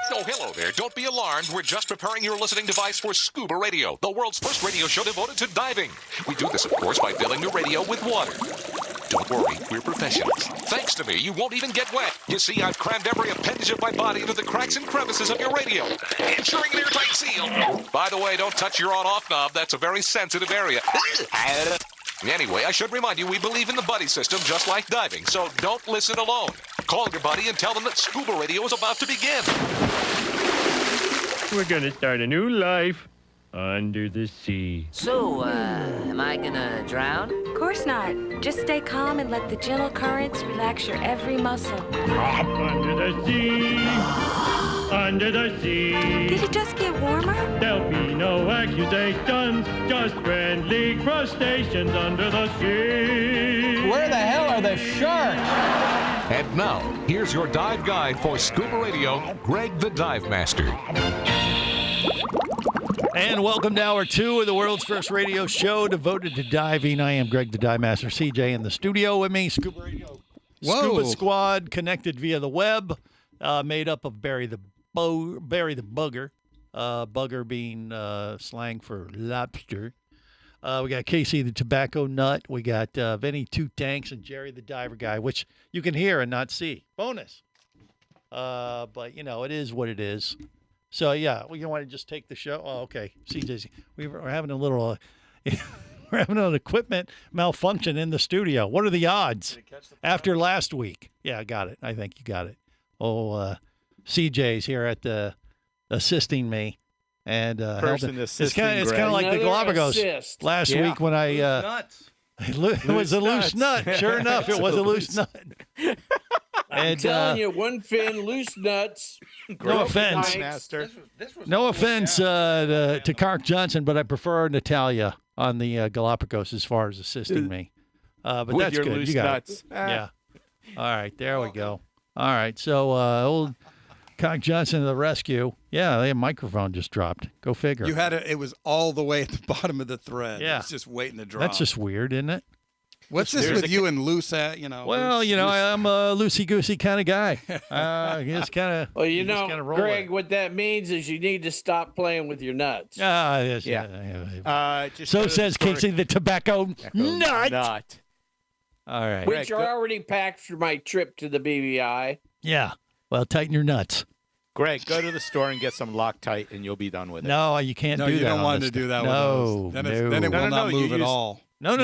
S1: Oh, hello there. Don't be alarmed. We're just preparing your listening device for Scuba Radio, the world's first radio show devoted to diving. We do this, of course, by filling your radio with water. Don't worry, we're professionals. Thanks to me, you won't even get wet. You see, I've crammed every appendage of my body into the cracks and crevices of your radio, ensuring an airtight seal. By the way, don't touch your on-off knob. That's a very sensitive area. Anyway, I should remind you, we believe in the buddy system just like diving, so don't listen alone. Call your buddy and tell them that Scuba Radio is about to begin.
S2: We're gonna start a new life under the sea.
S3: So, am I gonna drown?
S4: Of course not. Just stay calm and let the gentle currents relax your every muscle.
S2: Under the sea. Under the sea.
S4: Did it just get warmer?
S2: There'll be no accusations, just friendly crustaceans under the sea.
S21: Where the hell are the sharks?
S1: And now, here's your dive guide for Scuba Radio, Greg the Dive Master.
S6: And welcome to hour 2 of the world's first radio show devoted to diving. I am Greg the Dive Master. CJ in the studio with me. Scuba Radio. Scuba Squad connected via the web, made up of Barry the Bugger. Bugger being slang for lobster. We got Casey the Tobacco Nut. We got Vinny Two Tanks and Jerry the Diver Guy, which you can hear and not see. Bonus. But, it is what it is. So, yeah, we want to just take the show. Oh, okay. CJ's, we're having a little, we're having an equipment malfunction in the studio. What are the odds after last week? Yeah, I got it. I think you got it. Oh, CJ's here at the assisting me. And it's kind of like the Galapagos last week when it was a loose nut. Sure enough, it was a loose nut.
S10: I'm telling you, one fin, loose nuts.
S6: No offense, no offense to Clark Johnson, but I prefer Natalia on the Galapagos as far as assisting me. But
S16: With
S6: that's
S16: your
S6: good.
S16: Loose
S6: You got
S16: nuts.
S6: it. Yeah. All right, there we go. All right, so old Clark Johnson to the rescue. Yeah, the microphone just dropped. Go figure.
S5: You had it was all the way at the bottom of the thread.
S6: Yeah.
S5: It's just waiting to drop.
S6: That's just weird, isn't it?
S5: What's this with you and loose at,
S6: Well, I'm a loosey-goosey kind of guy. It's kind of.
S10: Well, Greg, what that means is you need to stop playing with your nuts.
S6: Yes,
S16: Yeah.
S6: So says Casey the Tobacco Nut. All right.
S10: Which are already packed for my trip to the BVI.
S6: Yeah. Well, tighten your nuts.
S16: Greg, go to the store and get some Loctite, and you'll be done with it.
S6: No, you can't do that.
S5: No, you don't
S6: on
S5: want
S6: this
S5: to do that
S6: No,
S5: with those. Then it will not move at all.
S6: No.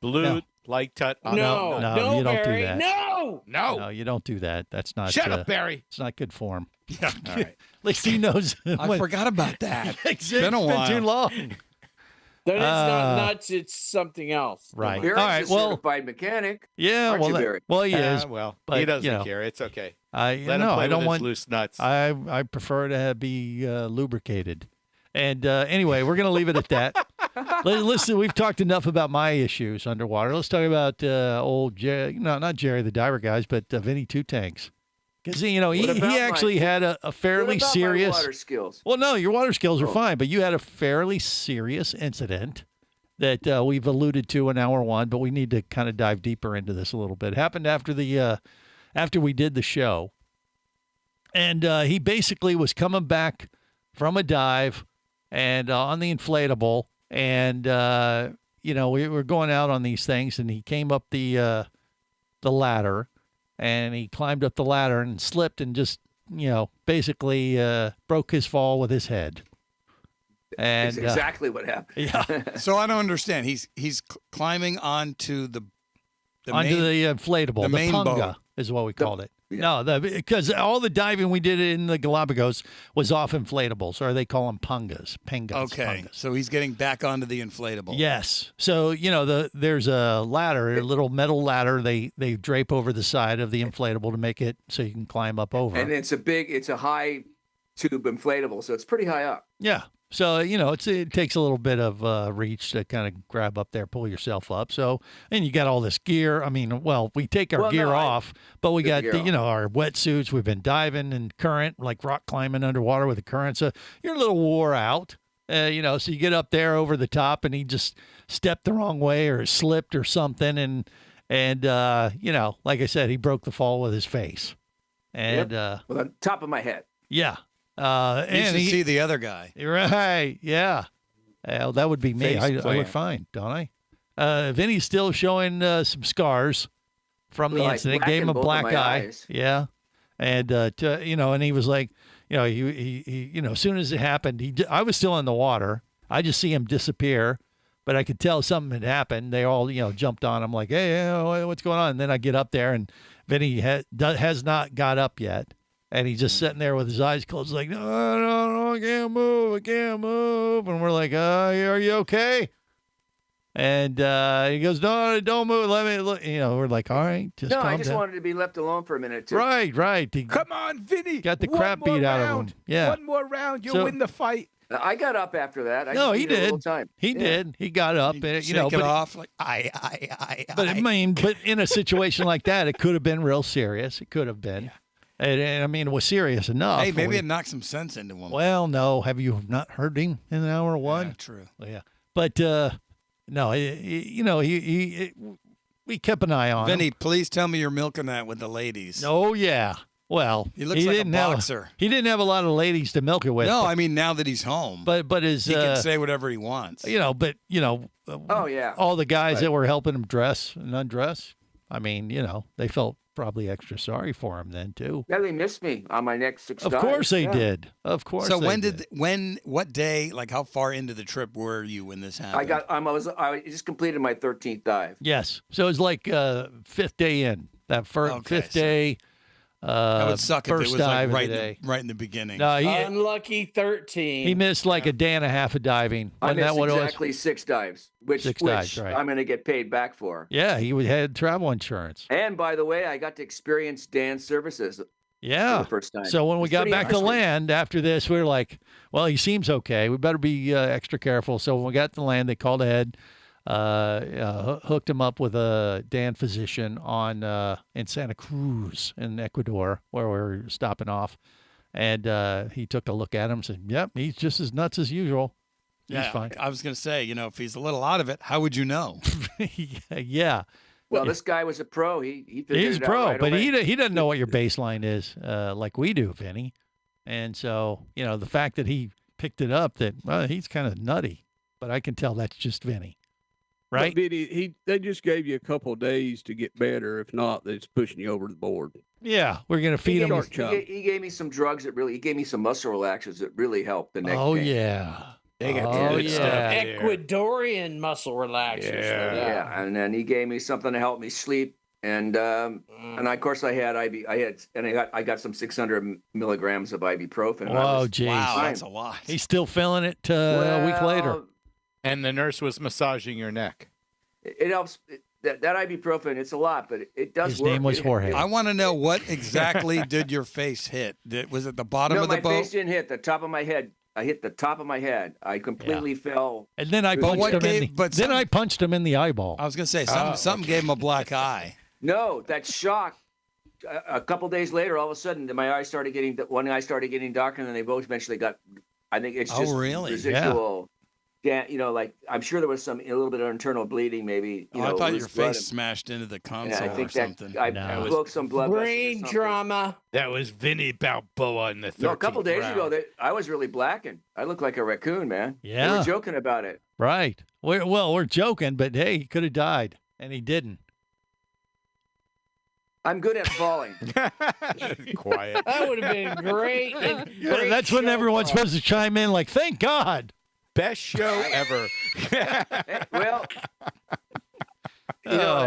S16: Blue Loctite.
S6: No, you don't
S10: Barry,
S6: do that.
S10: No,
S6: you don't do that. That's not.
S16: Shut up, Barry.
S6: It's not good form.
S5: Yeah.
S16: All right.
S6: At least he knows.
S5: I forgot about that.
S6: It's
S5: been a while.
S6: too long.
S10: Then it's not nuts, it's something else.
S6: Right.
S11: Barry's
S6: All right.
S11: a
S6: Well,
S11: certified mechanic.
S6: yeah.
S11: Aren't
S6: Well,
S11: you, Barry?
S6: he is.
S16: Well,
S6: but,
S16: he doesn't care. It's okay.
S6: I
S16: Let him play
S6: I don't
S16: with
S6: want
S16: his loose nuts.
S6: I prefer to be lubricated. And anyway, we're going to leave it at that. Listen, we've talked enough about my issues underwater. Let's talk about old Jerry, not Jerry the Diver Guys, but Vinny Two Tanks. Because, he actually had a fairly serious.
S11: My water skills?
S6: Well, no, your water skills are fine, but you had a fairly serious incident that we've alluded to in hour 1, but we need to kind of dive deeper into this a little bit. It happened after we did the show. And he basically was coming back from a dive and on the inflatable, and we were going out on these things, and he came up the ladder, and he climbed up the ladder and slipped and just basically broke his fall with his head. And
S11: That's exactly what happened.
S6: Yeah.
S5: So I don't understand. He's climbing onto the
S6: inflatable. The
S5: main
S6: punga
S5: boat
S6: is what we called it. No, because all the diving we did in the Galapagos was off inflatables, or they call them pungas.
S5: Okay,
S6: pungas.
S5: so he's getting back onto the inflatable.
S6: Yes. So there's a ladder, a little metal ladder. They drape over the side of the inflatable to make it so you can climb up over.
S11: And it's a high tube inflatable, so it's pretty high up.
S6: Yeah. So, it takes a little bit of reach to kind of grab up there, pull yourself up. So, and you got all this gear. I mean, we take our gear off, but we got, our wetsuits. We've been diving in current, like rock climbing underwater with the current. So you're a little wore out, so you get up there over the top and he just stepped the wrong way or slipped or something. And like I said, he broke the fall with his face. And,
S11: well, on top of my head.
S6: Yeah.
S5: And you see the other guy.
S6: Right, yeah. Well, that would be me. I look fine, don't I? Vinny's still showing some scars from the incident. Gave him a black eye.
S11: Eyes.
S6: Yeah. And, and he was like, he as soon as it happened, I was still in the water. I just see him disappear, but I could tell something had happened. They all, jumped on him like, hey, what's going on? And then I get up there, and Vinny has not got up yet. And he's just sitting there with his eyes closed, like, no, I can't move. And we're like, are you okay? And he goes, no, don't move. Let me look. We're like, all right, just calm
S11: I just
S6: down.
S11: wanted to be left alone for a minute, too.
S6: Right.
S16: Come on, Vinny.
S6: Got the crap beat out of him. Yeah.
S16: One more round. You'll win the fight.
S11: I got up after that.
S6: He did. He did. He got up. And,
S5: Shake it off like,
S6: But I mean, in a situation like that, it could have been real serious. It could have been. And I mean, it was serious enough.
S5: Hey, maybe it knocked some sense into him.
S6: Well, no. Have you not heard him in hour one?
S5: Yeah, true.
S6: Well, yeah. But, no, we kept an eye on
S5: Vinny,
S6: him.
S5: please tell me you're milking that with the ladies.
S6: Oh, yeah. Well,
S5: he looks like a boxer.
S6: He didn't have a lot of ladies to milk it with.
S5: No, I mean now that he's home.
S6: But
S5: he can say whatever he wants.
S11: Oh yeah.
S6: All the guys that were helping him dress and undress. I mean, they felt probably extra sorry for him then too.
S11: Yeah, they missed me on my next 6
S6: Of
S11: dives.
S6: course they did. Of course.
S5: So
S6: they
S5: what day? Like how far into the trip were you when this happened?
S11: I just completed my 13th dive.
S6: Yes. So it was like fifth day in. That fifth day.
S5: That would suck if it
S6: first
S5: was like
S6: dive
S5: right
S6: of
S5: in the beginning.
S6: No,
S10: Unlucky 13.
S6: he missed like a day and a half of diving.
S11: I
S6: Wasn't that
S11: missed
S6: what it was?
S11: exactly 6 dives, which
S6: dives, right.
S11: I'm going to get paid back for.
S6: Yeah, he had travel insurance.
S11: And by the way, I got to experience Dan's services.
S6: Yeah.
S11: For the first time.
S6: So when we
S11: It's
S6: got
S11: pretty
S6: back to
S11: interesting.
S6: land after this, we were like, well, he seems okay. We better be extra careful. So when we got to land, they called ahead, hooked him up with a Dan physician in Santa Cruz in Ecuador, where we were stopping off. And he took a look at him and said, yep, he's just as nuts as usual. He's fine.
S5: I was going to say, if he's a little out of it, how would you know?
S6: Yeah.
S11: Well, this guy was a pro. He figured
S6: He's
S11: it
S6: a pro,
S11: out right
S6: but
S11: away.
S6: he doesn't know what your baseline is like we do, Vinny. And so, the fact that he picked it up, he's kind of nutty, but I can tell that's just Vinny. Right?
S17: But Vinny, they just gave you a couple of days to get better. If not, they're just pushing you over the board.
S6: Yeah, we're going to feed him.
S11: He gave me some drugs he gave me some muscle relaxers that really helped the neck.
S6: Oh,
S11: pain.
S6: yeah.
S16: They got
S6: good
S16: stuff
S6: there.
S10: Ecuadorian muscle relaxers.
S11: Yeah, and then he gave me something to help me sleep, and of course I got some 600 milligrams of ibuprofen.
S6: Oh, geez.
S5: Wow, that's a lot.
S6: He's still feeling it a week later.
S16: And the nurse was massaging your neck.
S11: It helps. That ibuprofen, it's a lot, but it does
S6: His
S11: work.
S6: name was Jorge.
S5: I want to know what exactly did your face hit? Was it the bottom of the
S11: my
S5: boat?
S11: face didn't hit the top of my head. I hit the top of my head. I completely fell.
S6: And then I punched him in the eyeball.
S5: I was going to say, something gave him a black eye.
S11: No, that shock. A couple days later, all of a sudden, one eye started getting darker, and then they both eventually got. I think it's just residual. Yeah, I'm sure there was a little bit of internal bleeding, maybe.
S5: I thought your face smashed into the console
S11: I think
S5: or something.
S11: I broke some blood vessels or
S10: Brain
S11: something.
S10: drama.
S16: That was Vinny Balboa in the 13th
S11: No, a couple days
S16: round.
S11: ago, I was really blackened. I looked like a raccoon, man.
S6: Yeah.
S11: We were joking about it.
S6: Right. We're joking, but hey, he could have died, and he didn't.
S11: I'm good at falling.
S16: Quiet.
S10: That would have been great.
S6: That's when everyone's supposed to chime in like, thank God.
S16: Best show ever.
S11: Well,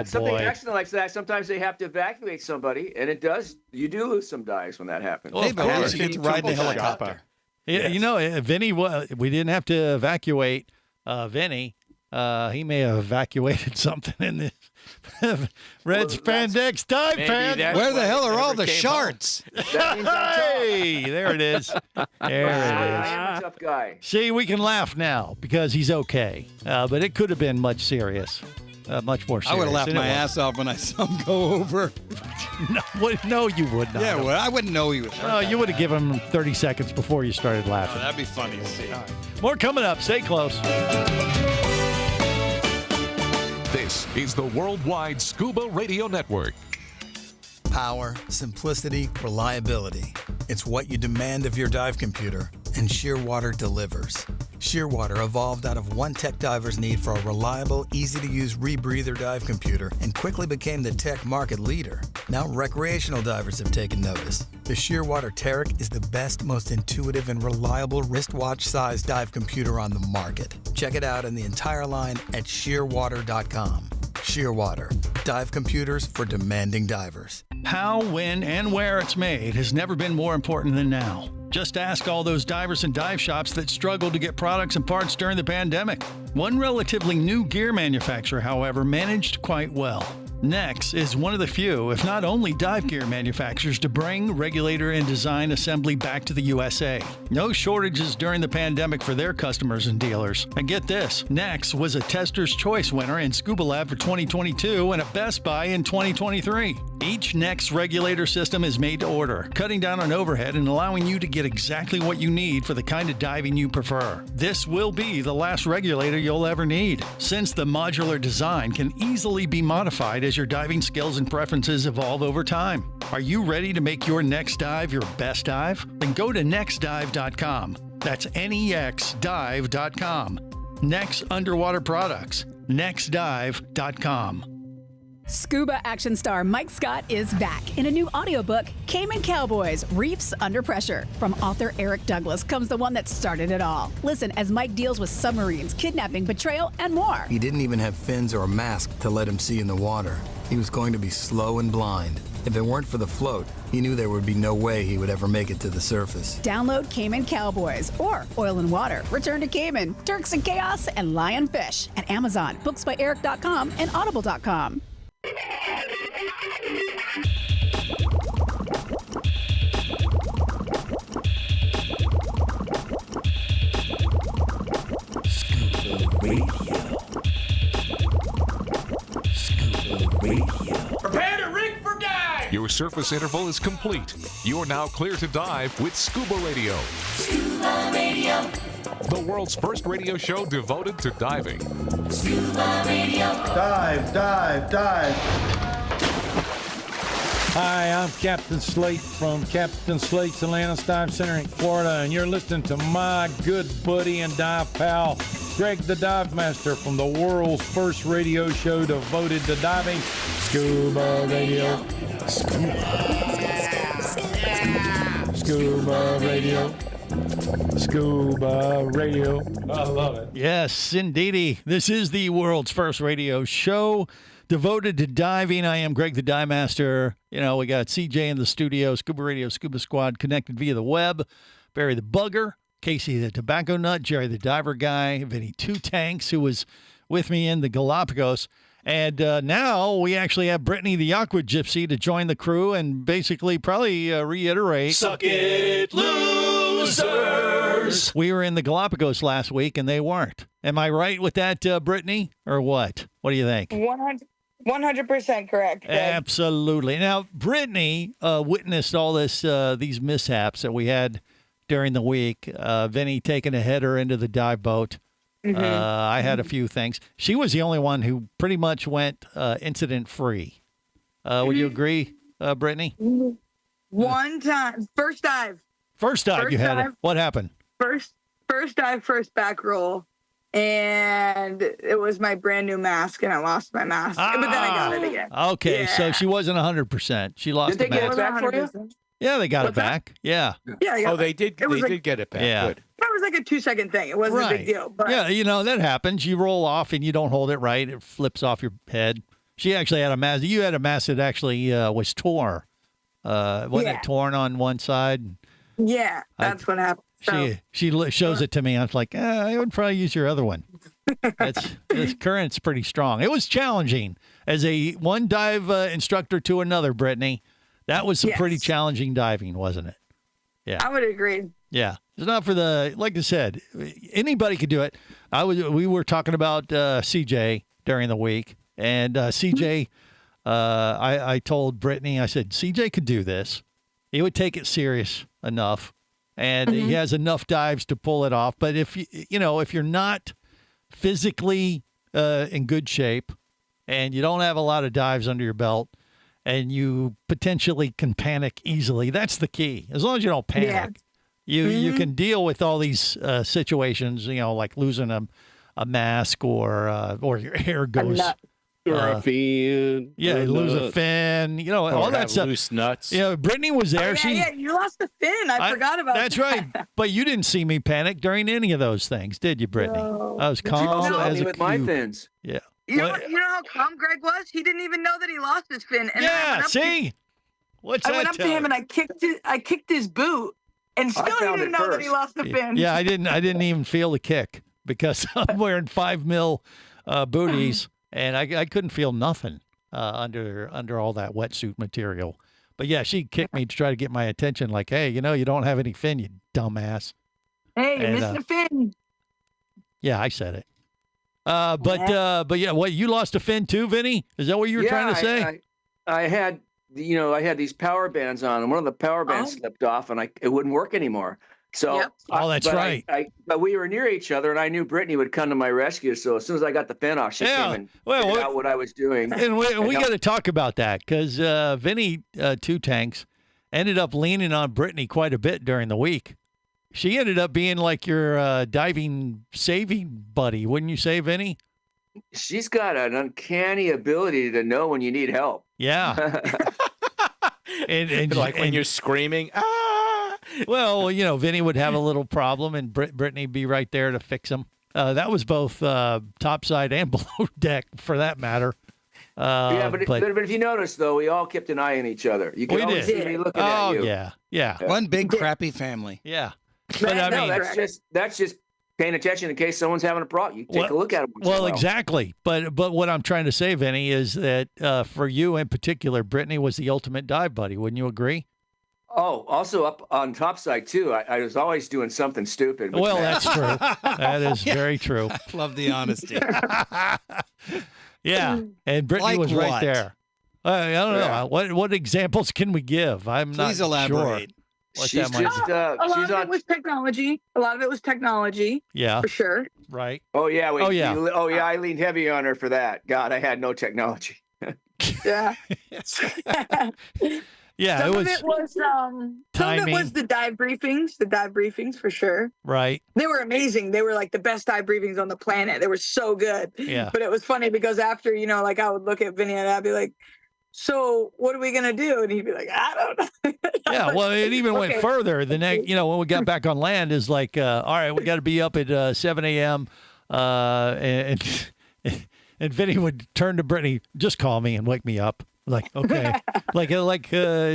S11: something accident like that, sometimes they have to evacuate somebody, and you do lose some dives when that happens.
S5: Hey, but at least you get to ride in a helicopter.
S6: Yeah, Vinny, we didn't have to evacuate Vinny. He may have evacuated something in this red spandex dive pants.
S5: Where the hell are all the sharts?
S6: Hey, there it is. There it
S11: I
S6: is.
S11: am a tough guy.
S6: See, we can laugh now because he's okay. But it could have been much serious. Much more serious.
S5: I would have laughed
S6: And it
S5: my
S6: was.
S5: ass off when I saw him go over.
S6: No, you would not.
S5: Yeah, well, I wouldn't know he was.
S6: No, you would have given him 30 seconds before you started laughing.
S5: That'd be funny to see.
S6: All right. More coming up. Stay close.
S1: This is the Worldwide Scuba Radio Network.
S13: Power, simplicity, reliability. It's what you demand of your dive computer, and Shearwater delivers. Shearwater evolved out of one tech diver's need for a reliable, easy-to-use rebreather dive computer and quickly became the tech market leader. Now recreational divers have taken notice. The Shearwater Taric is the best, most intuitive, and reliable wristwatch-sized dive computer on the market. Check it out in the entire line at shearwater.com. Shearwater, dive computers for demanding divers.
S6: How, when, and where it's made has never been more important than now. Just ask all those divers and dive shops that struggled to get products and parts during the pandemic. One relatively new gear manufacturer, however, managed quite well. Nex is one of the few, if not only, dive gear manufacturers to bring regulator and design assembly back to the USA. No shortages during the pandemic for their customers and dealers. And get this, Nex was a Tester's Choice winner in Scuba Lab for 2022 and a Best Buy in 2023. Each Next regulator system is made to order, cutting down on overhead and allowing you to get exactly what you need for the kind of diving you prefer. This will be the last regulator you'll ever need, since the modular design can easily be modified as your diving skills and preferences evolve over time. Are you ready to make your next dive your best dive? Then go to nextdive.com. That's nexdive.com. Next Underwater Products. nextdive.com.
S18: Scuba action star Mike Scott is back in a new audiobook, Cayman Cowboys, Reefs Under Pressure. From author Eric Douglas comes the one that started it all. Listen as Mike deals with submarines, kidnapping, betrayal, and more.
S9: He didn't even have fins or a mask to let him see in the water. He was going to be slow and blind. If it weren't for the float, he knew there would be no way he would ever make it to the surface.
S18: Download Cayman Cowboys or Oil and Water, Return to Cayman, Turks and Chaos, and Lionfish at Amazon, booksbyeric.com, and audible.com.
S1: Prepare to rig for dive! Your surface interval is complete. You are now clear to dive with Scuba Radio.
S7: Scuba Radio.
S1: The world's first radio show devoted to diving.
S7: Scuba Radio.
S22: Dive, dive, dive.
S23: Hi, I'm Captain Slate from Captain Slate's Atlantis Dive Center in Florida, and you're listening to my good buddy and dive pal, Greg the Dive Master, from the world's first radio show devoted to diving, Scuba Radio. Scuba Radio. Scuba Radio. I love it.
S6: Yes, indeedy. This is the world's first radio show devoted to diving. I am Greg the Dive Master. You know, we got CJ in the studio, Scuba Radio, Scuba Squad connected via the web, Barry the Bugger, Casey the Tobacco Nut, Jerry the Diver Guy, Vinny Two Tanks, who was with me in the Galapagos. And now we actually have Brittany the Aqua Gypsy to join the crew and basically probably reiterate.
S7: Suck it, losers!
S6: We were in the Galapagos last week and they weren't. Am I right with that, Brittany, or what? What do you think?
S24: 100% correct. Greg.
S6: Absolutely. Now, Brittany witnessed all these mishaps that we had during the week. Vinny taking a header into the dive boat.
S24: Mm-hmm.
S6: I had a few things. She was the only one who pretty much went incident-free. Would you agree, Brittany?
S24: One time. First dive.
S6: First dive you had it. What happened?
S24: First dive, first back roll. And it was my brand new mask, and I lost my mask. But then I got it again.
S6: Okay,
S24: Yeah.
S6: so she wasn't 100%. She lost
S11: Did they
S6: the
S11: get
S6: mask.
S11: it back for you?
S6: Yeah, they got it back. Yeah.
S24: Yeah, I got
S16: Oh,
S24: it.
S16: they did.
S24: It was
S16: They
S24: like-
S16: did get it back.
S6: Yeah.
S16: Good.
S24: That was like a 2-second thing. It wasn't a big deal. But
S6: Yeah, you know, that happens. You roll off and you don't hold it right. It flips off your head. She actually had a mask. You had a mask that actually was torn. Wasn't
S24: Yeah.
S6: it torn on one side?
S24: yeah, that's what happened. So,
S6: She shows it to me. I was like, I would probably use your other one. This current's pretty strong. It was challenging as a one dive instructor to another, Brittany. That was some pretty challenging diving, wasn't it? Yeah.
S24: I would agree.
S6: Yeah. It's not for like I said, anybody could do it. We were talking about CJ during the week, and CJ, I told Brittany, I said, CJ could do this. He would take it serious enough, and he has enough dives to pull it off. But if you're not physically in good shape and you don't have a lot of dives under your belt and you potentially can panic easily, that's the key. As long as you don't panic, you can deal with all these situations, like losing a mask or your hair goes.
S17: Or a fin.
S6: Yeah,
S17: or a
S6: lose a
S17: nut.
S6: fin, all that stuff.
S16: Loose nuts.
S6: Yeah, Brittany was there.
S24: Yeah, you lost the fin. I forgot about
S6: That's
S24: that.
S6: right. But you didn't see me panic during any of those things, did you, Brittany?
S24: No.
S6: I was
S24: Did you
S6: calm
S24: also help
S6: as
S24: me
S6: a
S24: with my
S6: cube.
S11: fins?
S6: Yeah.
S24: You know how calm Greg was? He didn't even know that he lost his fin. And
S6: Yeah, see? What's
S24: I
S6: that
S24: went up to
S6: tell
S24: him and I kicked his boot, and still he
S11: found
S24: didn't
S11: it
S24: know that he
S11: first.
S24: lost the fin.
S6: Yeah, I didn't even feel the kick because I'm wearing 5 mil booties and I couldn't feel nothing under all that wetsuit material. But yeah, she kicked me to try to get my attention like, hey, you don't have any fin, you dumbass.
S24: Hey, you're
S6: And,
S24: missing a fin.
S6: Yeah, I said it. But yeah, what, you lost a fin too, Vinny? Is that what you were trying to say?
S11: I had I had these power bands on, and one of the power bands slipped off, and it wouldn't work anymore. So,
S6: that's right.
S11: But we were near each other, and I knew Brittany would come to my rescue. So as soon as I got the fan off, she came and figured out what I was doing.
S6: And we got to talk about that because Vinny Two Tanks ended up leaning on Brittany quite a bit during the week. She ended up being like your diving saving buddy, wouldn't you say, Vinny?
S11: She's got an uncanny ability to know when you need help.
S6: Yeah. and
S16: when you're screaming,
S6: Well, Vinny would have a little problem, and Brittany be right there to fix him. That was both topside and below deck, for that matter.
S11: But if you notice, though, we all kept an eye on each other. You can always see me looking at you.
S6: Yeah.
S5: One big crappy family.
S6: Yeah.
S11: But that's just paying attention in case someone's having a problem. You take a look at it.
S6: Well, exactly. But what I'm trying to say, Vinny, is that for you in particular, Brittany was the ultimate dive buddy. Wouldn't you agree?
S11: Oh, also up on topside too. I was always doing something stupid.
S6: Well, that's true. That is very true.
S5: Love the honesty.
S6: Yeah, and Brittany was right there. I don't know. What examples can we give?
S5: Please elaborate.
S6: Sure
S24: a lot of it was technology. A lot of it was technology.
S6: Yeah,
S24: for sure.
S6: Right.
S11: Oh yeah. I leaned heavy on her for that. God, I had no technology.
S24: Yeah.
S6: Yeah,
S24: some of it was the dive briefings for sure.
S6: Right.
S24: They were amazing. They were like the best dive briefings on the planet. They were so good.
S6: Yeah.
S24: But it was funny because after, I would look at Vinny and I'd be like, so what are we going to do? And he'd be like, I don't know.
S6: Yeah, well, it even went further. The next, when we got back on land is like, all right, we got to be up at 7 a.m. And Vinny would turn to Brittany, just call me and wake me up. Like, okay. like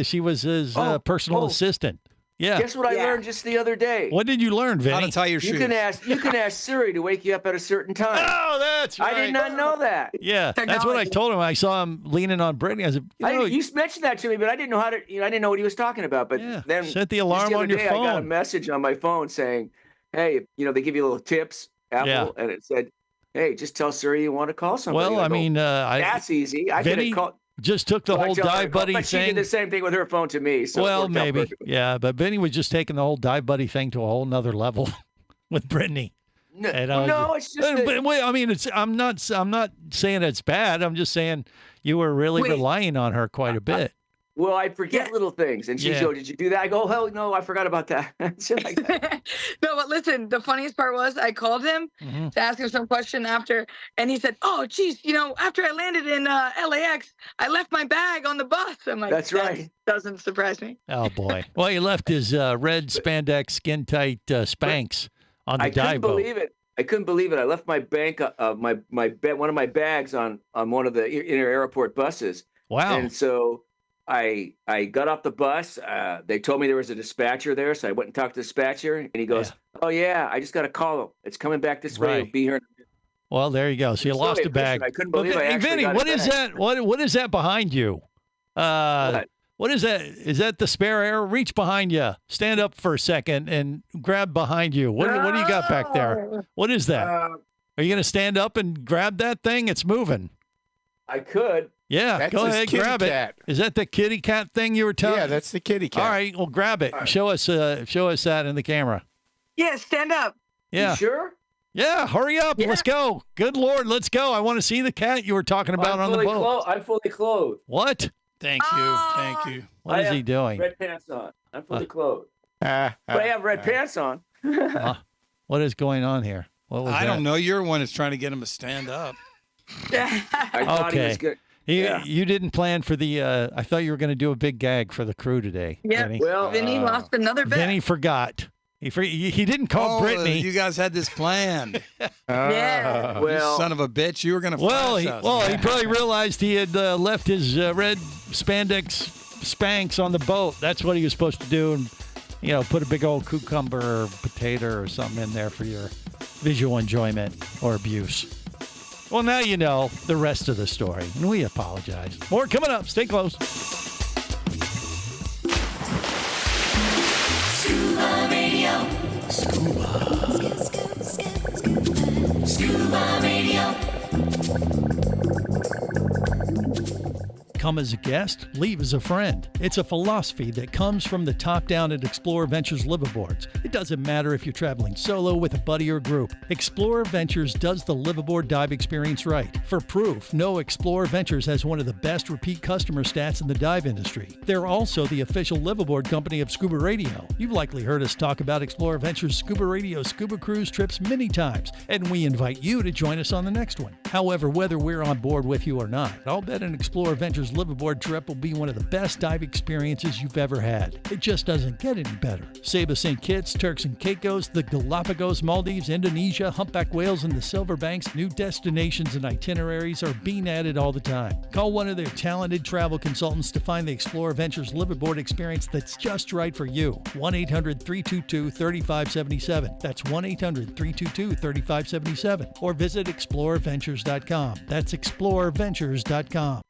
S6: she was his personal assistant. Yeah.
S11: Guess what I learned just the other day?
S6: What did you learn, Vinny?
S5: How to tie your shoes.
S11: You can ask Siri to wake you up at a certain time.
S6: Oh, that's right.
S11: I did not know that.
S6: Yeah, that's what I told him. I saw him leaning on Brittany. I said,
S11: you mentioned that to me, but I didn't know I didn't know what he was talking about. But then
S6: set the alarm on your phone.
S11: I got a message on my phone saying, "Hey, they give you little tips, Apple," and it said, "Hey, just tell Siri you want to call somebody."
S6: Well,
S11: that's easy. I could have called.
S6: Just took the whole dive buddy
S11: but
S6: thing.
S11: She did the same thing with her phone to me. So
S6: well, maybe. Yeah, but Benny was just taking the whole dive buddy thing to a whole nother level with Brittany.
S11: No, it's just.
S6: But wait, I mean, I'm not saying it's bad. I'm just saying you were really relying on her quite a bit.
S11: Well, I forget little things. And she goes, "Did you do that?" I go, "Hell no, I forgot about that." Shit like that.
S24: No, but listen, the funniest part was I called him to ask him some question after, and he said, "Oh, geez, after I landed in LAX, I left my bag on the bus." I'm like,
S11: "That's right."
S24: Doesn't surprise me.
S6: Oh boy. Well, he left his red spandex skin tight Spanx on the dive boat.
S11: I couldn't believe it. I left my one of my bags on one of the inner airport buses.
S6: Wow.
S11: And so I got off the bus. They told me there was a dispatcher there, so I went and talked to the dispatcher, and he goes, "Oh yeah, I just got a call. It's coming back this way. It'll be here."
S6: Well, there you go. So you lost a bag.
S11: I couldn't believe I actually
S6: Vinny,
S11: got
S6: what is that? What is that behind you? What is that? Is that the spare air? Reach behind you. Stand up for a second and grab behind you. What do you got back there? What is that? Are you going to stand up and grab that thing? It's moving.
S11: I could.
S6: Yeah,
S16: that's
S6: go ahead, grab
S16: cat.
S6: it. Is that the kitty cat thing you were telling?
S16: Yeah, that's the kitty cat.
S6: All right, well, grab it. Right. Show us that in the camera.
S24: Yeah, stand up.
S6: Yeah.
S11: You sure?
S6: Yeah, hurry up. Yeah. Let's go. Good Lord, let's go. I want to see the cat you were talking about on the boat.
S11: I'm fully clothed.
S6: What?
S5: Thank you.
S6: What is he doing?
S11: Red pants on. I'm fully clothed. But I have red pants on.
S6: What is going on here? What was
S5: I don't know. You're the one that's trying to get him to stand up.
S11: I thought he was good.
S6: You didn't plan for the. I thought you were going to do a big gag for the crew today.
S24: Yeah.
S6: Vinny.
S24: Well, Vinny lost another bet.
S6: Vinny forgot. He didn't call Brittany.
S5: You guys had this planned.
S24: Yeah.
S11: Well,
S5: you son of a bitch, you were going to.
S6: He probably realized he had left his red spandex Spanx on the boat. That's what he was supposed to do, and put a big old cucumber or potato or something in there for your visual enjoyment or abuse. Well, now you know the rest of the story, and we apologize. More coming up. Stay close.
S7: Scuba Radio. Scuba Radio.
S6: Come as a guest, leave as a friend. It's a philosophy that comes from the top down at Explorer Ventures liveaboards. It doesn't matter if you're traveling solo, with a buddy, or group. Explorer Ventures does the liveaboard dive experience right. For proof, know Explorer Ventures has one of the best repeat customer stats in the dive industry. They're also the official liveaboard company of Scuba Radio. You've likely heard us talk about Explorer Ventures Scuba Radio scuba cruise trips many times, and we invite you to join us on the next one. However, whether we're on board with you or not, I'll bet an Explorer Ventures liveaboard trip will be one of the best dive experiences you've ever had. It just doesn't get any better. Saba St. Kitts, Turks and Caicos, the Galapagos, Maldives, Indonesia, humpback whales, and the Silver Banks, new destinations and itineraries are being added all the time. Call one of their talented travel consultants to find the Explorer Ventures liveaboard experience that's just right for you. 1-800-322-3577. That's 1-800-322-3577. Or visit explorerventures.com. That's explorerventures.com.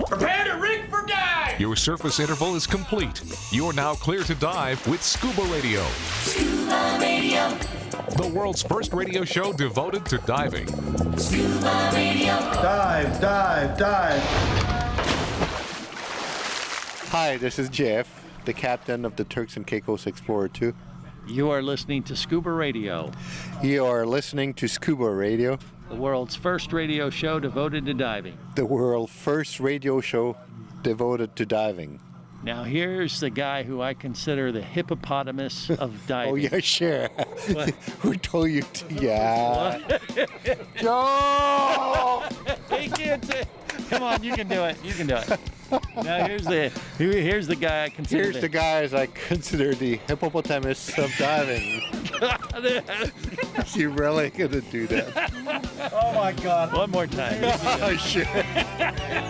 S1: Prepare to rig for dive! Your surface interval is complete. You're now clear to dive with Scuba Radio.
S7: Scuba Radio.
S1: The world's first radio show devoted to diving.
S7: Scuba Radio.
S22: Dive, dive, dive.
S8: Hi, this is Jeff, the captain of the Turks and Caicos Explorer 2.
S12: You are listening to Scuba Radio.
S8: You are listening to Scuba Radio.
S12: The world's first radio show devoted to diving.
S8: The world's first radio show devoted to diving.
S12: Now here's the guy who I consider the hippopotamus of diving.
S8: Oh, yeah, sure. Who told you to? Yeah.
S12: Joe! He can't say. Come on, you can do it. You can do it. Now here's the guy I consider.
S8: Here's the guys I consider the hippopotamus of diving. You really gonna do that?
S12: Oh my God! One more time.
S8: Oh shit!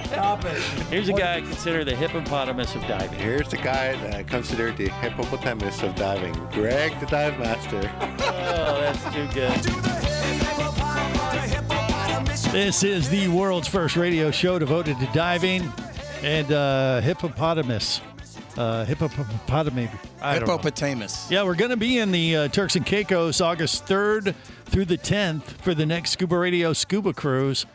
S12: Stop it. Here's a guy I consider the hippopotamus of diving.
S8: Here's the guy that I consider the hippopotamus of diving. Greg, the dive master.
S12: Oh, that's too good.
S6: This is the world's first radio show devoted to diving and hippopotamus.
S5: Hippopotamus.
S6: Yeah, we're going to be in the Turks and Caicos August 3rd through the 10th for the next Scuba Radio Scuba Cruise.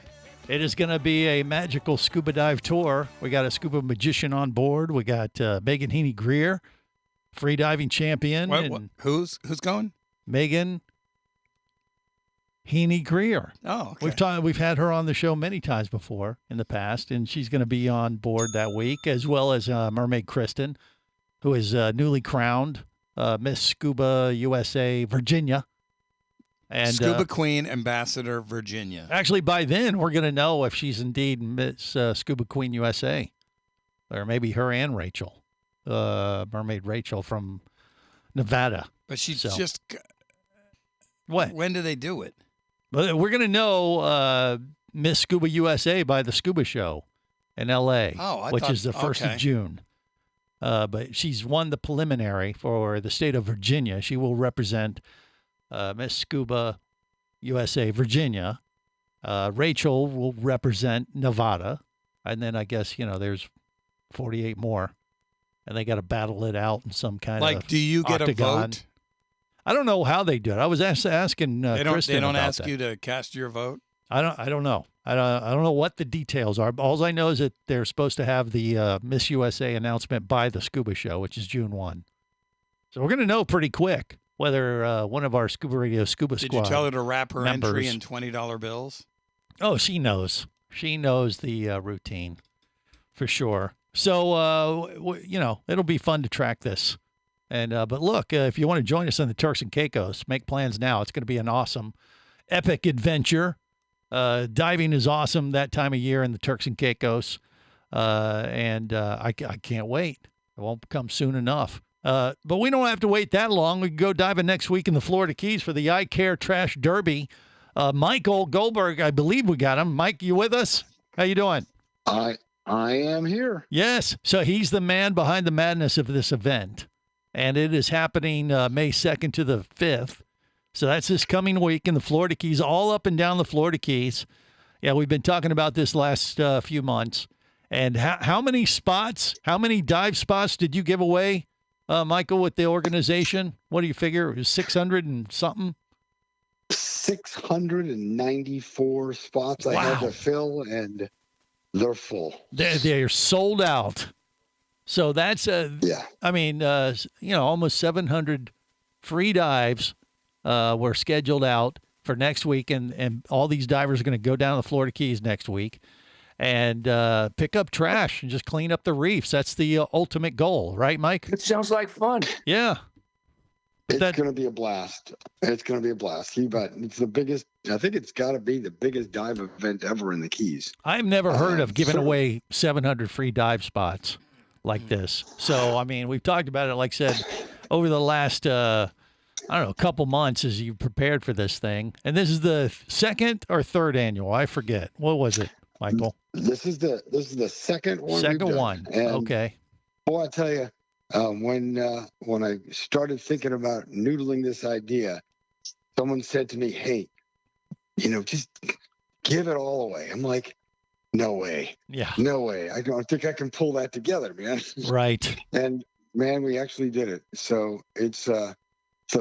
S6: It is going to be a magical scuba dive tour. We got a scuba magician on board. We got Megan Heaney-Greer, free diving champion.
S5: What? Who's going?
S6: Megan Heaney-Greer.
S5: Oh, okay.
S6: We've had her on the show many times before in the past, and she's going to be on board that week, as well as Mermaid Kristen, who is newly crowned Miss Scuba USA Virginia. And
S5: Scuba Queen Ambassador Virginia.
S6: Actually, by then, we're going to know if she's indeed Miss Scuba Queen USA, or maybe her and Rachel, Mermaid Rachel from Nevada.
S5: But she's just...
S6: What?
S5: When do they do it?
S6: But we're going to know Miss Scuba USA by the Scuba Show in L.A., which is the 1st of June. But she's won the preliminary for the state of Virginia. She will represent Miss Scuba USA Virginia. Rachel will represent Nevada. And then I guess, there's 48 more. And they got to battle it out in some kind of
S5: do you get
S6: octagon.
S5: a vote?
S6: I don't know how they do it. I was asking Kristen.
S5: They don't
S6: about
S5: ask
S6: that.
S5: you to cast your vote?
S6: I don't know. I don't know what the details are. All I know is that they're supposed to have the Miss USA announcement by the Scuba Show, which is June 1. So we're going to know pretty quick whether one of our Scuba Radio Scuba Squad
S5: Did you tell her to wrap her
S6: members,
S5: entry in $20 bills?
S6: Oh, she knows. She knows the routine for sure. So, it'll be fun to track this. And but look, if you want to join us on the Turks and Caicos, make plans now. It's going to be an awesome, epic adventure. Diving is awesome that time of year in the Turks and Caicos, and I can't wait. It won't come soon enough. But we don't have to wait that long. We can go diving next week in the Florida Keys for the Eye Care Trash Derby. Michael Goldberg, I believe we got him. Mike, you with us? How you doing?
S14: I am here.
S6: Yes. So he's the man behind the madness of this event. And it is happening May 2nd to the 5th. So that's this coming week in the Florida Keys, all up and down the Florida Keys. Yeah, we've been talking about this last few months. And how many spots, how many dive spots did you give away, Michael, with the organization? What do you figure? It was 600 and something?
S14: 694 spots I had to fill, and they're full.
S6: They're sold out. So that's I mean, almost 700 free dives were scheduled out for next week, and all these divers are going to go down to the Florida Keys next week and pick up trash and just clean up the reefs. That's the ultimate goal, right, Mike?
S11: It sounds like fun.
S6: Yeah.
S14: It's going to be a blast. It's going to be a blast. You bet. It's the biggest, I think it's got to be the biggest dive event ever in the Keys.
S6: I've never heard of giving away 700 free dive spots like this. So, I mean, we've talked about it, like I said, over the last, couple months as you prepared for this thing. And this is the second or third annual. I forget. What was it, Michael?
S14: This is the second one.
S6: Second one.
S14: And
S6: okay.
S14: Boy, I tell you, when I started thinking about noodling this idea, someone said to me, "Hey, just give it all away." I'm like, "No way, no way! I don't think I can pull that together, man."
S6: Right.
S14: And man, we actually did it. So it's the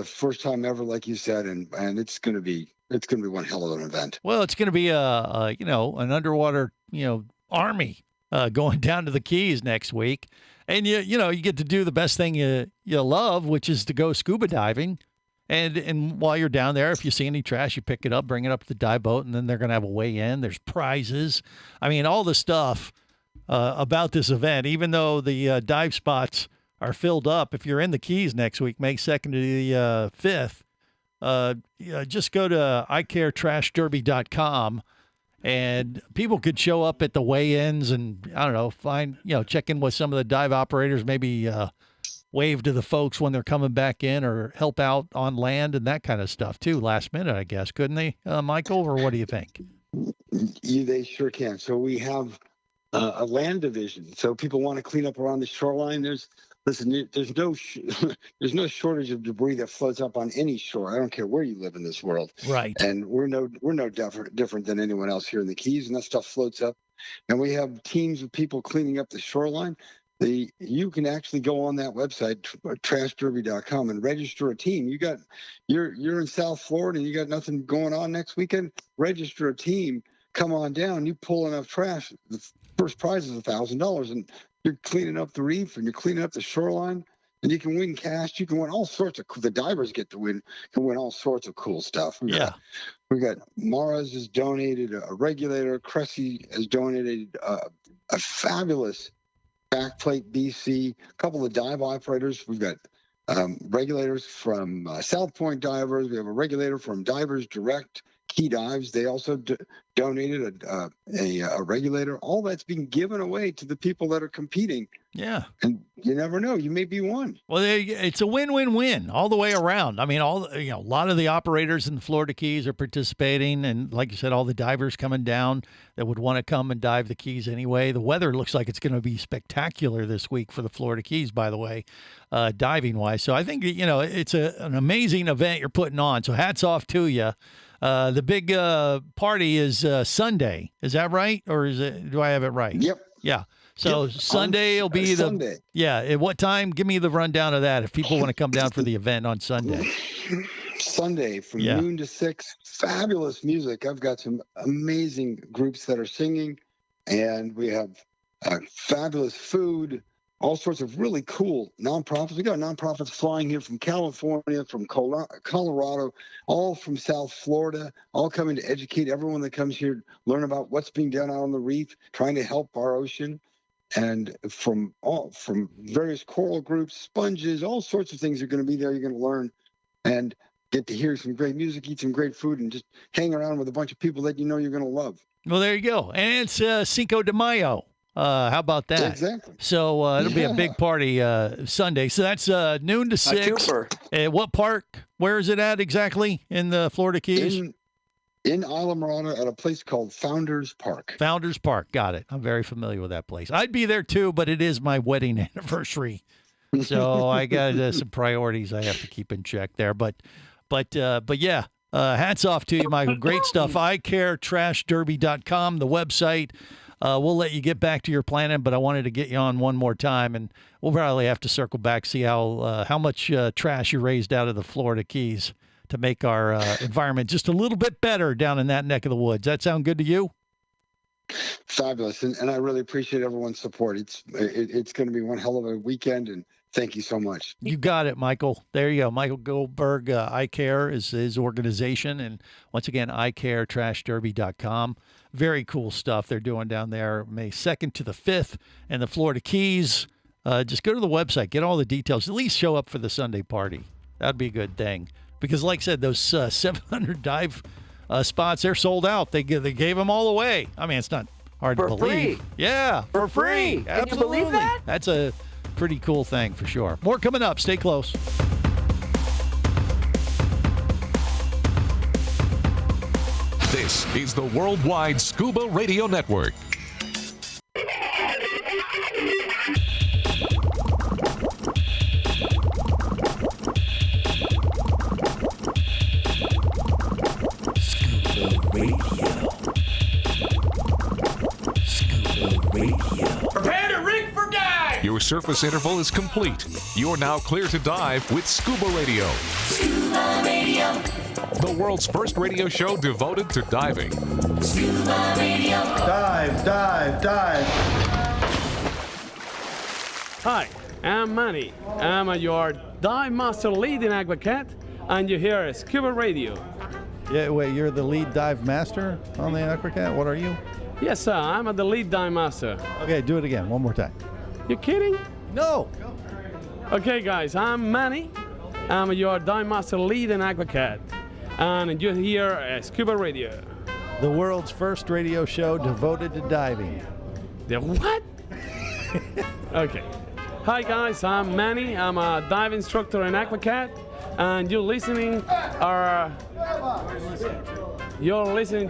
S14: first time ever, like you said, and it's gonna be one hell of an event.
S6: Well, it's gonna be an underwater army going down to the Keys next week. And you get to do the best thing you love, which is to go scuba diving. And while you're down there, if you see any trash, you pick it up, bring it up to the dive boat, and then they're going to have a weigh-in. There's prizes. I mean, all the stuff about this event, even though the dive spots are filled up, if you're in the Keys next week, May 2nd to the 5th, just go to icaretrashderby.com. And people could show up at the weigh-ins and, I don't know, check in with some of the dive operators, maybe wave to the folks when they're coming back in or help out on land and that kind of stuff, too, last minute, I guess. Couldn't they, Michael, or what do you think?
S14: They sure can. So we have a land division. So people want to clean up around the shoreline. There's no shortage of debris that floats up on any shore. I don't care where you live in this world.
S6: Right.
S14: And we're no different than anyone else here in the Keys, and that stuff floats up. And we have teams of people cleaning up the shoreline. You can actually go on that website, trashderby.com, and register a team. You're in South Florida and you got nothing going on next weekend. Register a team. Come on down. You pull enough trash. The first prize is $1,000, and you're cleaning up the reef and you're cleaning up the shoreline, and you can win cash. You can win all sorts of. The divers can win all sorts of cool stuff. We got Mars has donated a regulator. Cressy has donated a fabulous backplate BC. A couple of dive operators. We've got regulators from South Point Divers. We have a regulator from Divers Direct. Key Dives, they also donated a regulator. All that's being given away to the people that are competing.
S6: Yeah.
S14: And you never know. You may be one.
S6: Well, it's a win-win-win all the way around. I mean, a lot of the operators in the Florida Keys are participating. And like you said, all the divers coming down that would want to come and dive the Keys anyway. The weather looks like it's going to be spectacular this week for the Florida Keys, by the way, diving-wise. So I think, it's an amazing event you're putting on. So hats off to you. The big party is Sunday. Is that right? Or do I have it right?
S14: Yep.
S6: Yeah. So Sunday will be
S14: Sunday.
S6: Yeah. At what time? Give me the rundown of that if people want to come down for the event on Sunday.
S14: Sunday from noon to 6. Fabulous music. I've got some amazing groups that are singing, and we have fabulous food. All sorts of really cool nonprofits. We got nonprofits flying here from California, from Colorado, all from South Florida, all coming to educate everyone that comes here, learn about what's being done out on the reef, trying to help our ocean. And from various coral groups, sponges, all sorts of things are going to be there. You're going to learn and get to hear some great music, eat some great food, and just hang around with a bunch of people that you're going to love.
S6: Well, there you go. And it's Cinco de Mayo. How about that?
S14: Exactly.
S6: So it'll be a big party Sunday. So that's noon to 6. What park? Where is it at exactly in the Florida Keys?
S14: In Islamorada at a place called Founders Park.
S6: Founders Park. Got it. I'm very familiar with that place. I'd be there too, but it is my wedding anniversary. So I got some priorities I have to keep in check there. But yeah. Hats off to you, Michael. Great stuff. icaretrashderby.com, the website. we'll let you get back to your planning, but I wanted to get you on one more time, and we'll probably have to circle back, see how much trash you raised out of the Florida Keys to make our environment just a little bit better down in that neck of the woods. That sound good to you?
S14: Fabulous, and I really appreciate everyone's support. It's going to be one hell of a weekend, and thank you so much.
S6: You got it, Michael. There you go. Michael Goldberg, I Care is his organization, and once again, iCareTrashDerby.com. Very cool stuff they're doing down there, May 2nd to the 5th, and the Florida Keys. Just go to the website, get all the details. At least show up for the Sunday party. That'd be a good thing, because like I said, those 700 dive spots, they're sold out. They gave them all away. I mean, it's not hard to believe.
S11: Free.
S6: Yeah,
S11: for free.
S6: Absolutely.
S11: Can you believe that?
S6: That's a pretty cool thing for sure. More coming up. Stay close.
S1: This is the Worldwide Scuba Radio Network.
S21: Prepare to rig for dive!
S1: Your surface interval is complete. You're now clear to dive with Scuba Radio.
S7: Scuba Radio.
S1: The world's first radio show devoted to diving.
S7: Scuba Radio.
S22: Dive, dive, dive.
S3: Hi, I'm Manny. I'm your dive master lead in Aquacat, and you hear Scuba Radio.
S6: Yeah, wait, you're the lead dive master on the Aquacat? What are you?
S3: Yes, sir, I'm the lead dive master.
S6: Okay, do it again, one more time.
S3: You kidding?
S6: No.
S3: Okay, guys, I'm Manny. I'm your dive master lead in Aquacat, and you hear Scuba Radio.
S6: The world's first radio show devoted to diving.
S3: The what? Okay. Hi, guys, I'm Manny. I'm a dive instructor in Aquacat, and you're listening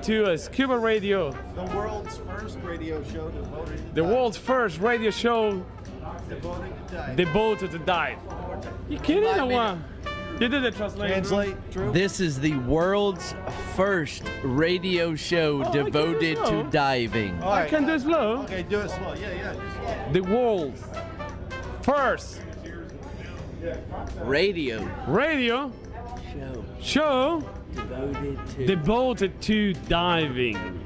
S3: to Scuba Radio.
S6: The world's first radio show devoted to
S3: The world's first radio show
S6: devoted to dive.
S3: You kidding or what? You did the translation.
S6: Drew?
S15: This is the world's first radio show devoted to diving.
S3: I can do it slow.
S6: Okay, do it slow. Yeah, do slow.
S3: The world's first
S15: radio
S3: show devoted to diving.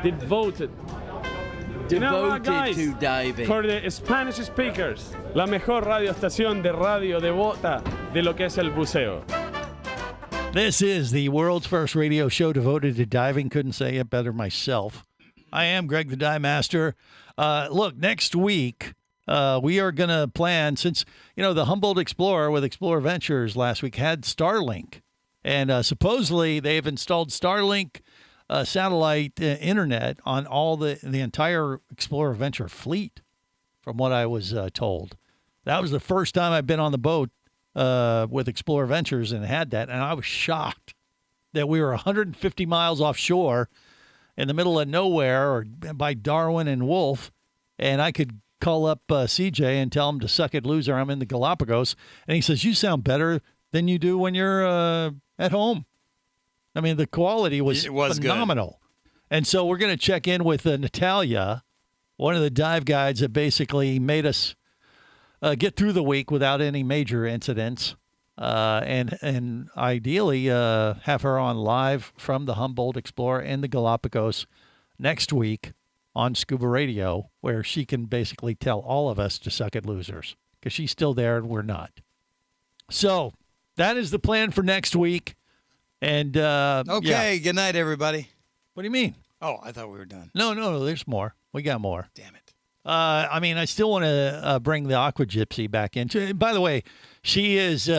S3: Devoted. You know what, guys?
S15: to diving.
S3: For the Spanish speakers, la mejor radio estación de radio devota de lo que es el buceo.
S6: This is the world's first radio show devoted to diving. Couldn't say it better myself. I am Greg the Dive Master. Look, next week we are going to plan, since, the Humboldt Explorer with Explorer Ventures last week had Starlink. And supposedly they've installed Starlink satellite internet on all the entire Explorer Venture fleet, from what I was told. That was the first time I've been on the boat with Explorer Ventures and had that, and I was shocked that we were 150 miles offshore in the middle of nowhere, or by Darwin and Wolf, and I could call up CJ and tell him to suck it, loser. I'm in the Galapagos, and he says, "You sound better than you do when you're at home." I mean, the quality was phenomenal. Good. And so we're going to check in with Natalia, one of the dive guides that basically made us get through the week without any major incidents, and ideally have her on live from the Humboldt Explorer and the Galapagos next week on Scuba Radio, where she can basically tell all of us to suck it, losers, because she's still there and we're not. So that is the plan for next week. And
S5: okay, good night, everybody.
S6: What do you mean?
S5: Oh, I thought we were done.
S6: No, there's more. We got more.
S5: Damn it.
S6: I still want to bring the Aqua Gypsy back in. By the way, she is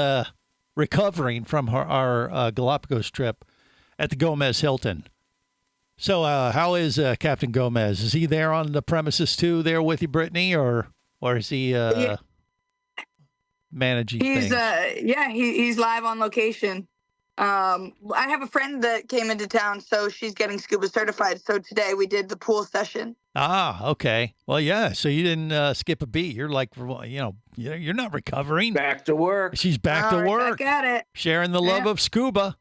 S6: recovering from our Galapagos trip at the Gomez Hilton. So how is Captain Gomez? Is he there on the premises too, there with you, Brittany, or is he managing things?
S24: He's live on location. I have a friend that came into town, so she's getting scuba certified. So today we did the pool session.
S6: Ah, okay. Well, yeah. So you didn't skip a beat. You're like, you're not recovering.
S11: Back to work.
S6: She's back to work.
S24: Back at it.
S6: Sharing the love of scuba.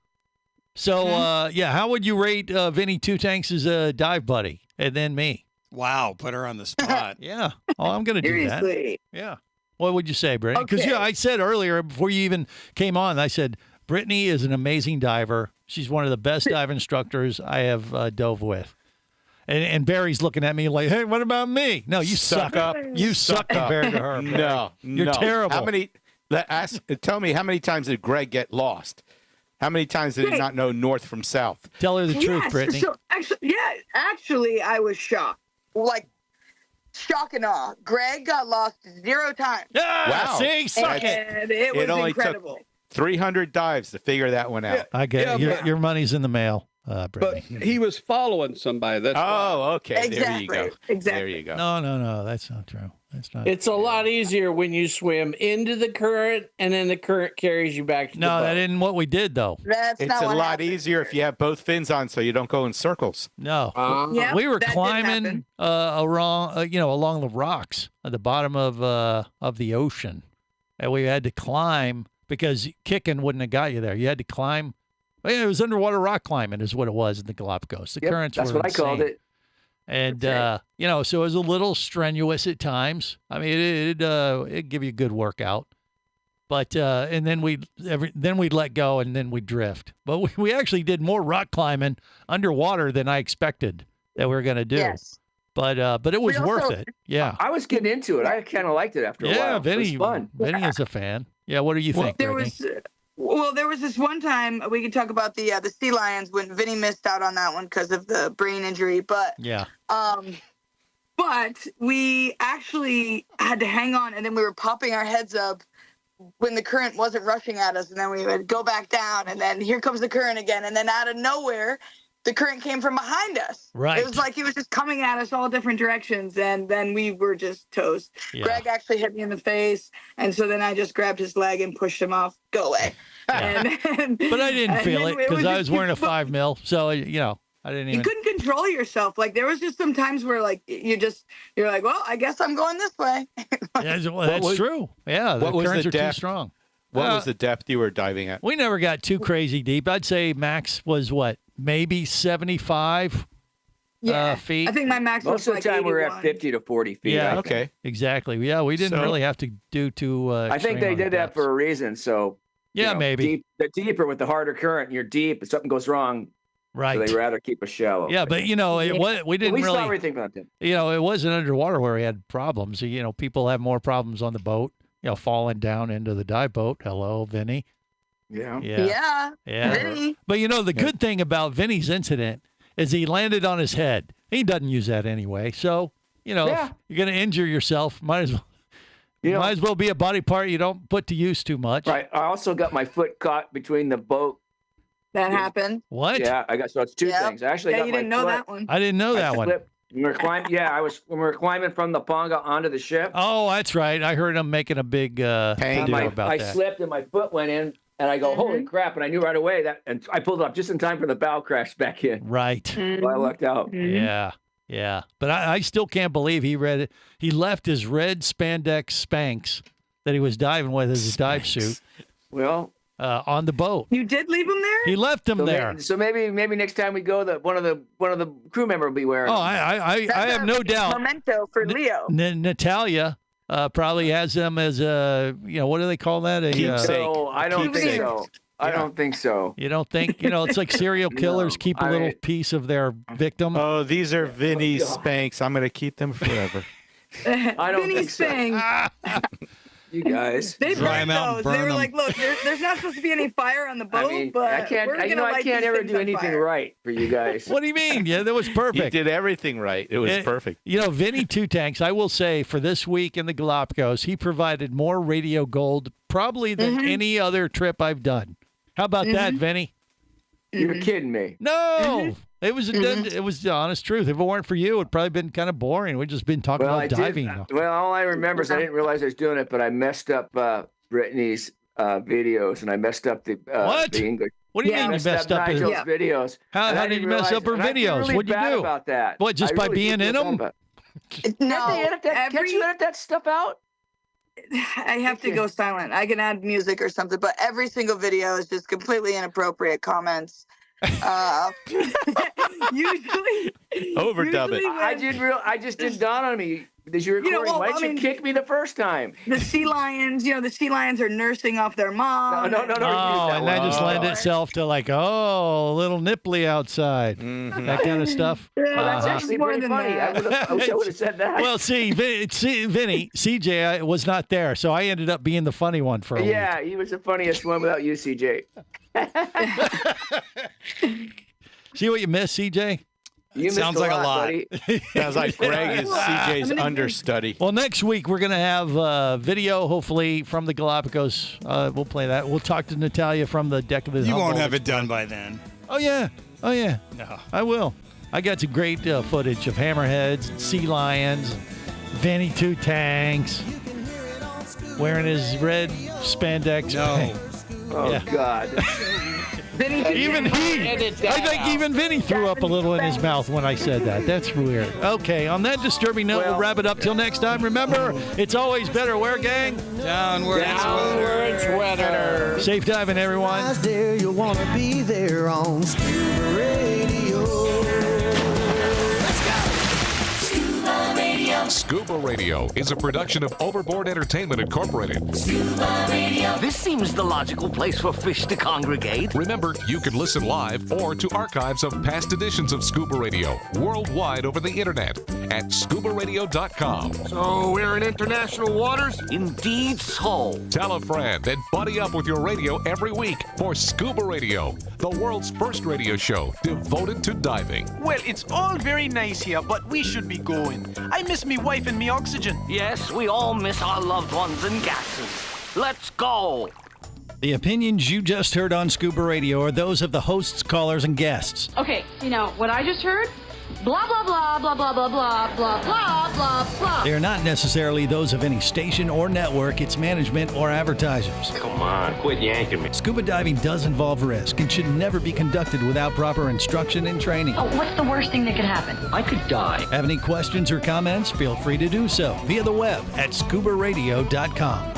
S6: So, how would you rate Vinny Two Tanks as a dive buddy, and then me?
S5: Wow, put her on the spot.
S6: Yeah. Oh, I'm going to do that.
S24: Seriously.
S6: Yeah. What would you say, Brittany? Because
S24: Okay.
S6: I said earlier before you even came on, I said Brittany is an amazing diver. She's one of the best dive instructors I have dove with. And Barry's looking at me like, "Hey, what about me?" No, you suck up. You suck compared to her. Barry.
S16: No,
S6: you're terrible.
S16: How many? Tell me, how many times did Greg get lost? How many times did he not know north from south?
S6: Tell her the truth, Brittany.
S24: So actually, I was shocked. Like, shock and awe. Greg got lost 0 times.
S16: Wow.
S6: See, suck it.
S24: And it was
S16: only
S24: incredible.
S16: took 300 dives to figure that one out.
S6: I get it. Your money's in the mail, Brittany.
S17: But he was following somebody. That's
S16: okay. There
S24: Exactly.
S16: you go.
S24: Exactly.
S16: There you go.
S6: No, that's not true. That's not.
S10: It's a lot easier when you swim into the current and then the current carries you back to the boat.
S6: That isn't what we did, though.
S24: That's
S16: It's
S24: not
S16: a
S24: what
S16: lot
S24: happened.
S16: easier if you have both fins on, so you don't go in circles.
S6: No,
S24: Yeah,
S6: we were
S24: that did
S6: climbing
S24: happen.
S6: along the rocks at the bottom of the ocean, and we had to climb because kicking wouldn't have got you there. You had to climb. It was underwater rock climbing, is what it was in the Galapagos. The currents
S11: That's
S6: were
S11: what I called
S6: insane.
S11: it.
S6: And so it was a little strenuous at times. I mean, it'd give you a good workout, but and then we'd let go and then we'd drift. But we actually did more rock climbing underwater than I expected that we were going to do.
S24: Yes.
S6: But it was worth it. Yeah.
S11: I was getting into it. I kind of liked it after a while.
S6: Yeah, Vinny.
S11: It was fun.
S6: Vinny is a fan. Yeah. What do you think,
S24: There
S6: Brittany?
S24: there was this one time we could talk about the sea lions when Vinny missed out on that one because of the brain injury, but
S6: Yeah.
S24: but we actually had to hang on, and then we were popping our heads up when the current wasn't rushing at us, and then we would go back down, and then here comes the current again, and then out of nowhere the current came from behind us.
S6: Right.
S24: It was like he was just coming at us all different directions, and then we were just toast.
S6: Yeah.
S24: Greg actually hit me in the face, and so then I just grabbed his leg and pushed him off. Go away. And
S6: But I didn't
S24: and
S6: feel
S24: then
S6: it because I was
S24: just-
S6: wearing a
S24: but
S6: 5 mil, so I didn't
S24: You
S6: even.
S24: couldn't control yourself. Like there was just some times where like you're like, well, I guess I'm going this way.
S6: Yeah, well, that's true. Yeah, the
S16: what was
S6: currents
S16: the
S6: are too
S16: depth?
S6: strong.
S16: What was the depth you were diving at?
S6: We never got too crazy deep. I'd say max was what, maybe 75 feet.
S24: I think my max
S11: Most
S24: was
S11: of
S24: like
S11: the time we were
S24: 81.
S11: at 50 to 40 feet.
S6: Yeah.
S11: I think.
S16: Okay.
S6: Exactly. Yeah, we didn't
S16: So-
S6: really have to do too.
S11: I think they did that for a reason. So
S6: Yeah, maybe.
S11: the deeper with the harder current, you're deep. If something goes wrong,
S6: Right.
S11: so they rather keep us shallow.
S6: Yeah, but we didn't
S11: we
S6: really.
S11: saw everything about them.
S6: It wasn't underwater where we had problems. People have more problems on the boat. Falling down into the dive boat. Hello, Vinny.
S11: Yeah.
S6: Yeah.
S24: Yeah. Vinny.
S6: But the good thing about Vinny's incident is he landed on his head. He doesn't use that anyway. So, if you're going to injure yourself, might as well be a body part you don't put to use too much.
S11: Right. I also got my foot caught between the boat.
S24: That happened.
S6: What?
S11: Yeah, I got so it's two things. I actually got
S24: you
S11: my
S24: didn't know
S11: foot.
S24: that one.
S6: I didn't know that one.
S11: Slipped. When we were climbing, when we were climbing from the Ponga onto the ship.
S6: Oh, that's right. I heard him making a big deal about
S11: I
S6: that.
S11: slipped and my foot went in, and I go, "Holy crap!" And I knew right away and I pulled it up just in time for the bow crash back in.
S6: Right.
S11: So I lucked out.
S6: Yeah. But I still can't believe he left his red spandex Spanx that he was diving with as a dive suit.
S11: Well,
S6: on the boat.
S24: You did leave him there?
S6: He left him there.
S11: Maybe next time we go, one of the crew member will be wearing.
S6: Oh, I have no doubt.
S24: Memento for Leo.
S6: Natalia probably has them as a what do they call that? A
S11: No, I don't think so. I don't think so.
S6: You don't think it's like serial killers keep a little piece of their victim?
S16: Oh, these are Vinny's Spanks. I'm going to keep them forever.
S11: I don't
S24: Vinny
S11: think so.
S24: Spank.
S11: You guys.
S24: They
S5: Dry 'em
S24: burned
S5: out and
S24: those.
S5: burn
S24: They were
S5: 'em.
S24: like, look, there's not supposed to be any fire on the boat, but
S11: I can't.
S24: we're gonna
S11: I
S24: light
S11: can't
S24: these
S11: ever
S24: things
S11: do
S24: on
S11: anything
S24: fire.
S11: right for you guys.
S6: What do you mean? Yeah, that was perfect.
S16: You did everything right. It was perfect.
S6: Vinny Two Tanks, I will say, for this week in the Galapagos, he provided more radio gold probably than any other trip I've done. How about that, Vinny?
S11: You're kidding me.
S6: No. It was it was the honest truth. If it weren't for you, it'd probably been kind of boring. We'd just been talking about diving.
S11: Well, all I remember is I didn't realize I was doing it, but I messed up Brittany's videos, and I messed up the English.
S6: What do you mean you messed up his
S11: Nigel's videos?
S6: How did you mess up her videos?
S11: Really
S6: What'd you
S11: bad
S6: do?
S11: about that?
S6: What, just
S11: I
S6: by
S11: really
S6: being
S11: did
S6: in
S11: feel
S6: them?
S11: bad about-
S24: No,
S11: Can't they edit that? Can't you edit that stuff out?
S24: I have to go silent. I can add music or something, but every single video is just completely inappropriate comments. Usually,
S16: overdub it.
S11: I just didn't dawn on me. As you recording, why didn't you kick me the first time?
S24: The sea lions, the sea lions are nursing off their mom.
S11: No.
S6: Oh, and that just lends itself to like, a little nipply outside, that kind of stuff.
S11: Well, that's actually pretty funny. I wish I would have said that.
S6: Well, see, Vinny, CJ was not there, so I ended up being the funny one for a week.
S11: Yeah, he was the funniest one without you, CJ.
S6: See what you missed, CJ?
S5: Sounds like a lot.
S16: Sounds like Greg is CJ's understudy.
S6: Well, next week we're going to have video, hopefully, from the Galapagos. We'll play that. We'll talk to Natalia from the deck of the
S5: You
S6: Humboldt.
S5: won't have it done by then.
S6: Oh, yeah. No. I will. I got some great footage of hammerheads, and sea lions, Vinny Two Tanks, wearing his red spandex.
S5: No.
S11: Oh,
S6: yeah.
S11: God.
S6: Even I think even Vinny threw up a little in his mouth when I said that. That's weird. Okay, on that disturbing note, we'll wrap it up till next time. Remember, it's always better where, gang?
S5: Downward and
S6: sweater. Safe diving, everyone.
S7: There you want to be there on Scuba Radio. Let's go. Scuba Radio.
S1: Scuba Radio is a production of Overboard Entertainment Incorporated.
S7: Scuba Radio. This seems the logical place for fish to congregate.
S1: Remember, you can listen live or to archives of past editions of Scuba Radio worldwide over the internet at ScubaRadio.com.
S7: So we're in international waters? Indeed so.
S1: Tell a friend and buddy up with your radio every week for Scuba Radio, the world's first radio show devoted to diving.
S2: Well, it's all very nice here, but we should be going. I miss me wife and me oxygen.
S7: Yes, we all miss our loved ones and gases. Let's go.
S6: The opinions you just heard on Scuba Radio are those of the hosts, callers, and guests.
S4: Okay, what I just heard? Blah, blah, blah, blah, blah, blah, blah, blah, blah, blah, blah.
S6: They are not necessarily those of any station or network, its management, or advertisers.
S7: Come on, quit yanking me.
S6: Scuba diving does involve risk and should never be conducted without proper instruction and training.
S4: Oh, what's the worst thing that could happen?
S7: I could die.
S6: Have any questions or comments? Feel free to do so via the web at ScubaRadio.com.